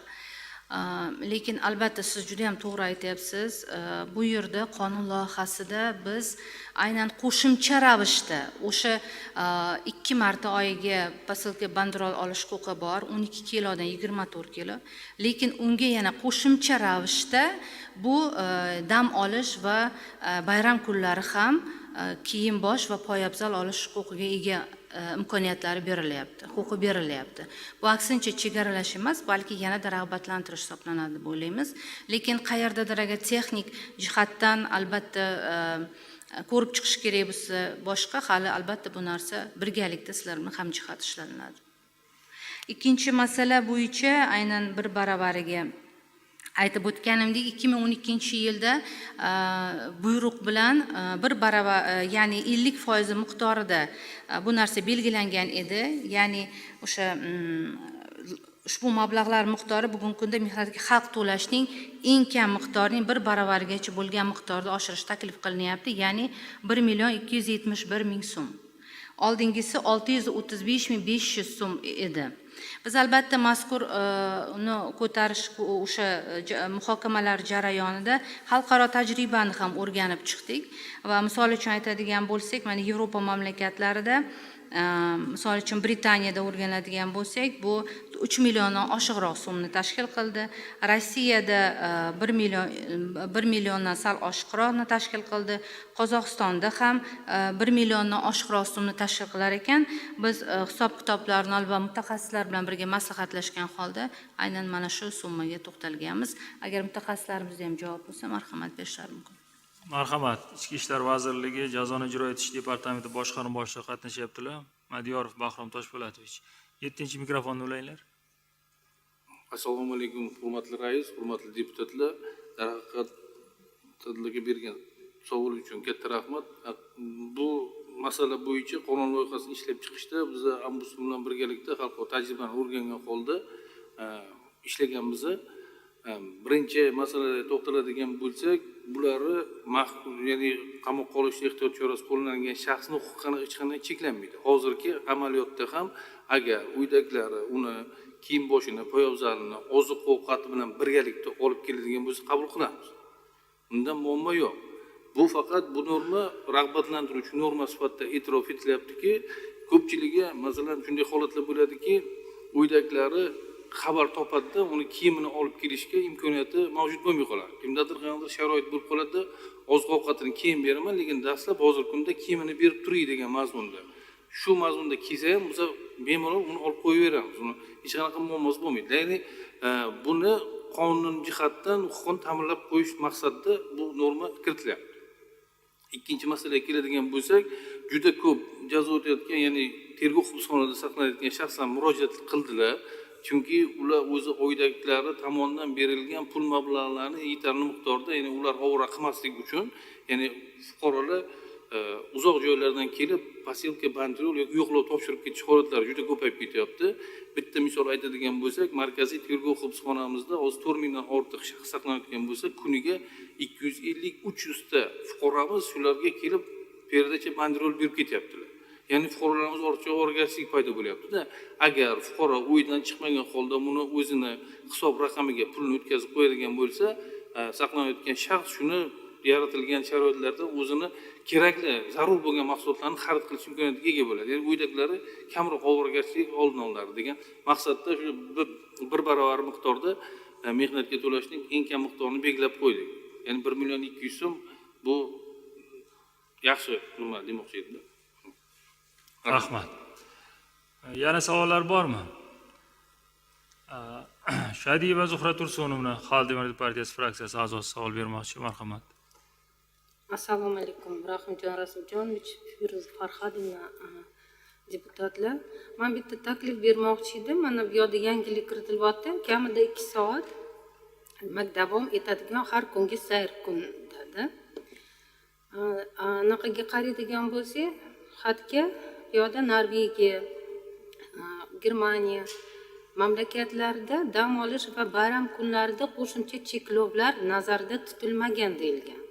Lekin albatta siz juda ham to'g'ri aytyapsiz. Bu yerda qonun loyihasida biz aynan qo'shimcha ravishda o'sha 2 marta oyiga posilka banderol olish huquqi bor, 12 kilodan 24 kilo. Lekin unga yana qo'shimcha ravishda bu dam olish va bayram kunlari ham kiyim-bosh va poyabzal olish huquqiga ega imkoniyatlari berilyapti, huquqi berilyapti. Bu aksincha chegaralash emas, balki yanada rag'batlantirish hisoblanadi deb o'ylaymiz. Lekin qayerdadir agar texnik jihatdan albatta ko'rib chiqish kerak bo'lsa, boshqa hali albatta bu narsa birgalikda sizlar bilan hamjihat ishlanadi. Ikkinchi masala bo'yicha aynan 1 baravariga aytib o'tganimdek, 2012-yilda buyruq bilan 1 baravar, ya'ni 50% miqdorida bu narsa belgilangan edi. Ya'ni o'sha ushbu mablag'lar miqdori bugungi kunda mehnatga haq to'lashning eng kam miqdorining 1 baravarigacha bo'lgan miqdorda oshirish taklif qilinyapti, ya'ni 1.271.000 so'm. Oldingisi 635.500 so'm edi. Biz albatta mazkur uni ko'tarish o'sha muhokamalar jarayonida xalqaro tajribani ham o'rganib chiqdik va misol uchun aytadigan bo'lsak, mana Yevropa mamlakatlarida, misol uchun Britaniyada o'rganadigan bo'lsak, bu 3 milliondan oshiqroq so'mni tashkil qildi. Rossiyada 1 milliondan sal oshiqroqni tashkil qildi. Qozog'istonda ham 1 milliondan oshiqroq so'mni tashkil qilar ekan. Biz hisob-kitoblarni va mutaxassislar bilan birga maslahatlashgan holda aynan mana shu summaga to'xtalganmiz. Agar mutaxassislarimiz ham javob bo'lsa, marhamat berishlari mumkin. Marhamat. Ichki ishlar vazirligi jazoni ijro etish departamenti boshqarma boshlig'i qatnashyaptilar. Madiyorov Bahrom Toshpo'latovich. 7-mikrofonni ulanglar. Assalomu alaykum, hurmatli rais, hurmatli deputatlar. Darhaqiqatga bergan savol uchun katta rahmat. Bu masala bo'yicha qonun loyihasini ishlab chiqishda biz Ombudsman bilan birgalikda xalqaro tajribani o'rgangan holda ishlaganmiz. Birinchi masalaga to'xtaladigan bo'lsak, bularni mahkum, ya'ni qamoqqa olish ehtiyot chorasi qo'llangan shaxsning huquqini hech qanday cheklanmaydi. Hozirgi amaliyotda ham agar uydagilari uni kiyim-boshini, poyabzalini, oziq-ovqati bilan birgalikda olib keladigan bo'lsa, qabul qilamiz. Undan muammo yo'q. Bu faqat bu norma rag'batlantiruvchi norma sifatida e'tirof etilyaptiki, ko'pchiligi masalan shunday holatlar bo'ladiki, uydagilari xabar topadida uni kiyimini olib kelishga imkoniyati mavjud bo'lmay qoladi. Kimdadir qanday sharoit bo'lib qoladi, oziq-ovqatini keyin beraman, lekin dastlab hozirgi kunda kiyimini berib turing degan mazmunda. shu mazmunda kelsa ham biz bemalol uni olib qo'yaveramiz. Uni hech qanaqa muammosi bo'lmaydi. Ya'ni buni qonun jihatdan huquqni ta'minlab qo'yish maqsadida bu norma kiritilyapti. Ikkinchi masalaga keladigan bo'lsak, juda ko'p jazo o'tayotgan, ya'ni tergov hibsxonasida saqlanayotgan shaxslar murojaat qildilar. Chunki ular o'zi oiladagilari tomonidan berilgan pul mablag'larini yetarli miqdorda, ya'ni ular ovora qilmaslik uchun, ya'ni fuqarolar uzoq joylardan kelib posilka, banderol yoki yo'qlov topshirib ketish holatlari juda ko'payib ketyapti. Bitta misol aytadigan bo'lsak, markaziy tergov hibsxonamizda hozir 4 mingdan ortiq shaxs saqlanayotgan bo'lsa, kuniga 250-300 ta fuqaromiz shularga kelib perdacha banderol berib ketyaptilar. Ya'ni fuqarolarimiz ortiqcha ovoragarchilik paydo bo'lyapti-da. Agar fuqaro uydan chiqmagan holda buni o'zini hisob raqamiga pulni o'tkazib qo'yadigan bo'lsa, saqlanayotgan shaxs shuni yaratilgan sharoitlarda o'zini kerakli, zarur bo'lgan mahsulotlarni xarid qilish imkoniyatiga ega bo'ladi. Ya'ni uydagilari kamroq ovoragarchilik oldini oladi degan maqsadda shu bir barobar miqdorda mehnatga to'lashning eng kam miqdorini belgilab qo'ydik. Ya'ni 1 million 200 so'm bu yaxshi nima demoqchi edim. Rahmat. Yana savollar bormi? Shadiyeva Zuhra Tursunovna, Xalq Demokratik partiyasi fraksiyasi a'zosi savol bermoqchi. Marhamat. Assalomu alaykum, Rahimjon Rasuljonovich, Firuz Farhodovna, deputatlar. Men bitta taklif bermoqchi edim. Mana bu yerda yangilik kiritilyapti. Kamida 2 soat davom etadigan har kungi sayr kundada. Anaqaga qaraydigan bo'lsak, xatga bu yerda Norvegiya, Germaniya mamlakatlarida dam olish va bayram kunlarida qo'shimcha cheklovlar nazarda tutilmagan deyilgan.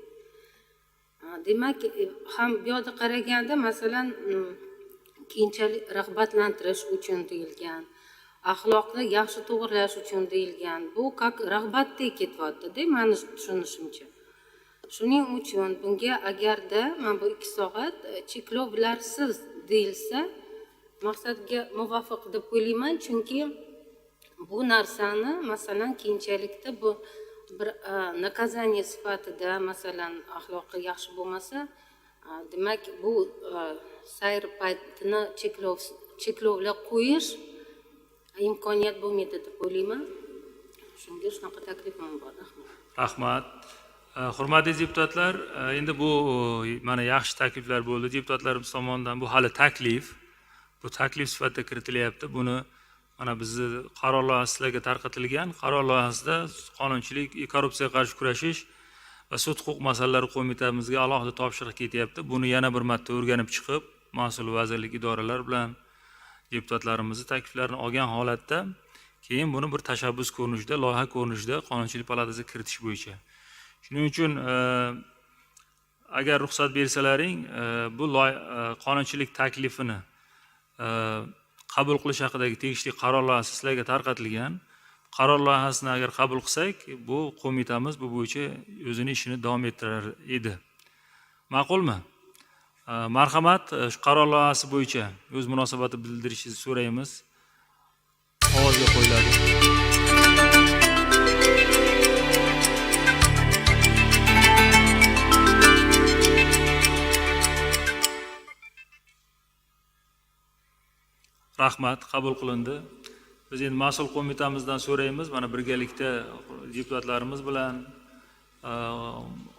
Demak, ham bu yerda qaraganda, masalan, keyinchalik rag'batlantirish uchun deyilgan, axloqni yaxshi to'g'irlash uchun deyilgan. Bu как rag'batdek ketyapti-da, meni tushunishimcha. Shuning uchun bunga agarda mana bu 2 soat cheklovlarsiz deyilsa, maqsadga muvofiq deb o'ylayman, chunki bu narsani masalan keyinchalikda bu bir nakazaniya sifatida, masalan, axloqi yaxshi bo'lmasa, demak bu sayr paytini cheklovlar qo'yish imkoniyat bo'lmaydi deb o'ylayman. Shunga shunaqa taklifim bor. Rahmat. Hurmatli deputatlar, endi bu mana yaxshi takliflar bo'ldi. Deputatlarimiz tomonidan bu hali taklif. Bu taklif sifatida kiritilyapti. Buni mana bizni qaror loyihasi sizlarga tarqatilgan. Qaror loyihasida qonunchilik, korrupsiyaga qarshi kurashish va sud huquq masalalari qo'mitamizga alohida topshiriq ketyapti. Buni yana bir marta o'rganib chiqib, mas'ul vazirlik, idoralar bilan deputatlarimizni takliflarini olgan holatda keyin buni bir tashabbus ko'rinishida, loyiha ko'rinishida Qonunchilik palatasiga kiritish bo'yicha. Shuning uchun agar ruxsat bersalaring, bu qonunchilik taklifini qabul qilish haqidagi tegishli qaror loyihasi sizlarga tarqatilgan. Qaror loyihasini agar qabul qilsak, bu qo'mitamiz bu bo'yicha o'zini ishini davom ettirar edi. Ma'qulmi? Marhamat, shu qaror loyihasi bo'yicha o'z munosabati bildirishingizni so'raymiz. Ovozga qo'yiladi. Rahmat, qabul qilindi. Biz endi mas'ul qo'mitamizdan so'raymiz, mana birgalikda deputatlarimiz bilan,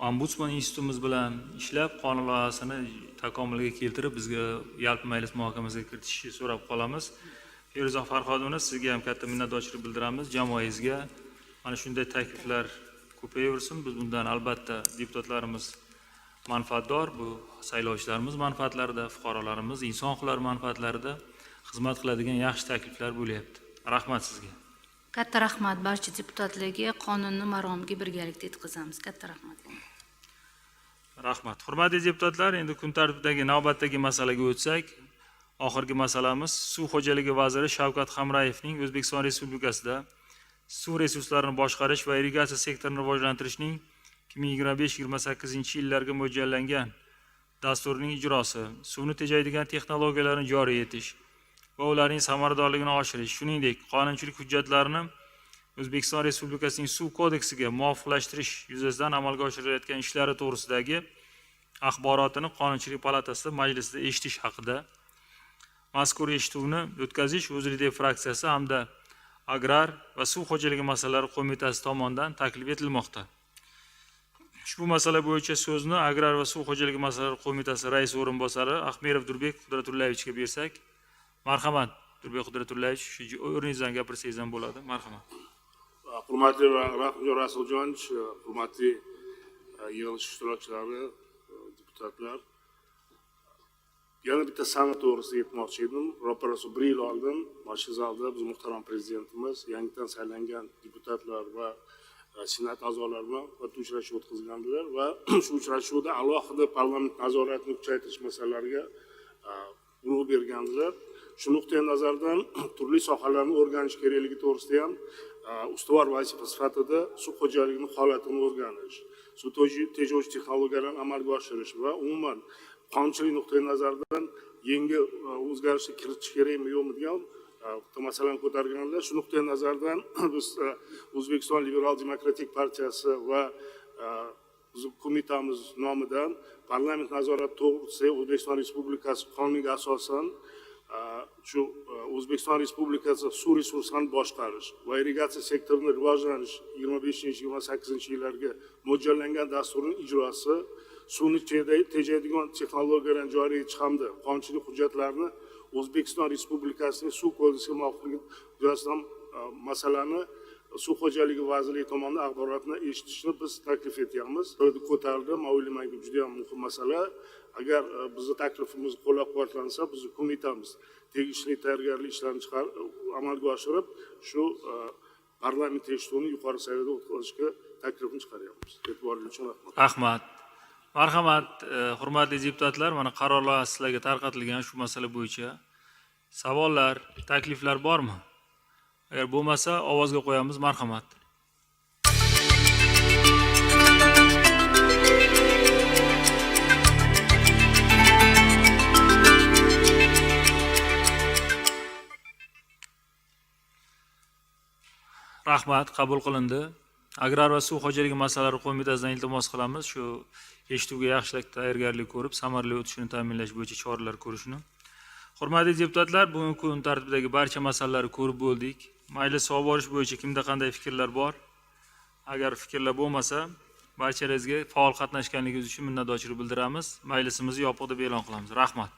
ombudsman institutimiz bilan ishlab, qonun loyihasini takomilga keltirib, bizga yalpi majlis muhokamasiga kiritishni so'rab qolamiz. Feruza Farhodovna, sizga ham katta minnatdorchilik bildiramiz, jamoangizga. Mana shunday takliflar ko'payaversin. Biz bundan albatta deputatlarimiz manfaatdor, bu saylovchilarimiz manfaatlarida, fuqarolarimiz, inson huquqlari manfaatlarida xizmat qiladigan yaxshi takliflar bo'lyapti. Rahmat sizga. Katta rahmat barcha deputatlarga, qonunni maromiga birgalikda yetkazamiz. Katta rahmat. Rahmat. Hurmatli deputatlar, endi kun tartibidagi navbatdagi masalaga o'tsak, oxirgi masalamiz Suv xo'jaligi vaziri Shavkat Hamrayevning O'zbekiston Respublikasida suv resurslarini boshqarish va irrigatsiya sektorini rivojlantirishning 2025-28 yillarga mo'ljallangan dasturining ijrosi, suvni tejaydigan texnologiyalarni joriy etish va ularning samaradorligini oshirish, shuningdek, qonunchilik hujjatlarini O'zbekiston Respublikasining Suv kodeksiga muvofiqlashtirish yuzasidan amalga oshirilayotgan ishlari to'g'risidagi axborotini Qonunchilik palatasida majlisida eshitish haqida mazkur eshituvni o'tkazish O'zLiDeP fraksiyasi hamda Agrar va suv xo'jaligi masalalari qo'mitasi tomonidan taklif etilmoqda. Ushbu masala bo'yicha so'zni Agrar va suv xo'jaligi masalalari qo'mitasi rais o'rinbosari Ahmerov Durbek Qudratullayevichga bersak, marhamat, Durbek Qudratullaevich, shu o'rningizdan gapirsangiz ham bo'ladi. Marhamat. Hurmatli Rahimjon Rasuljonovich, hurmatli yig'ilish ishtirokchilari, deputatlar. Yana bitta sana to'g'risida aytmoqchi edim. Ro'parasi 1 yil oldin mana shu zalda biz muhtaram prezidentimiz yangidan saylangan deputatlar va senat a'zolari bilan bitta uchrashuv o'tkazgandilar va shu uchrashuvda alohida parlament nazoratini kuchaytirish masalalariga urg'u bergandilar. Shu nuqtai nazardan turli sohalarni o'rganish kerakligi to'g'risida ham ustuvor vazifa sifatida suv xo'jaligini holatini o'rganish, suv tejovchi texnologiyalarni amalga oshirish va umuman qonunchilik nuqtai nazaridan yangi o'zgarishlar kiritish kerakmi yo'qmi degan masalani ko'targanlar. Shu nuqtai nazardan biz O'zbekiston Liberal Demokratik partiyasi va qo'mitamiz nomidan parlament nazorati to'g'risida O'zbekiston Respublikasi qonuniga asosan shu O'zbekiston Respublikasi suv resurslarini boshqarish va irrigatsiya sektorini rivojlanish 25-28 yillarga mo'ljallangan dasturning ijrosi, suvni tejaydigan texnologiyalarni joriy etish hamda qonunchilik hujjatlarini O'zbekiston Respublikasining suv kodeksiga muvofiqligi yuzasidan masalani suv xo'jaligi vazirligi tomonidan axborotni eshitishni biz taklif etyapmiz. Burada ko'tarildi, men o'ylaymanki juda ham muhim masala. Agar bizni taklifimiz qo'llab-quvvatlansa, bizni qo'mitamiz tegishli tayyorgarlik ishlarini amalga oshirib, shu parlament eshituvini yuqori saviyada o'tkazishga taklifni chiqaryapmiz. E'tiboringiz uchun rahmat. Rahmat. Marhamat, hurmatli deputatlar, mana qaror loyihasi sizlarga tarqatilgan shu masala bo'yicha savollar, takliflar bormi? Agar bo'lmasa, ovozga qo'yamiz. Marhamat. Rahmat, qabul qilindi. Agrar va suv xo'jaligi masalalari qo'mitasidan iltimos qilamiz shu eshituvga yaxshilab tayyorgarlik ko'rib, samarali o'tishini ta'minlash bo'yicha choralar ko'rishni. Hurmatli deputatlar, bugungi kun tartibidagi barcha masalalarni ko'rib bo'ldik. Majlis olib borish bo'yicha kimda qanday fikrlar bor? Agar fikrlar bo'lmasa, barchalaringizga faol qatnashganligingiz uchun minnatdorchilik bildiramiz. Majlisimizni yopiq deb e'lon qilamiz. Rahmat.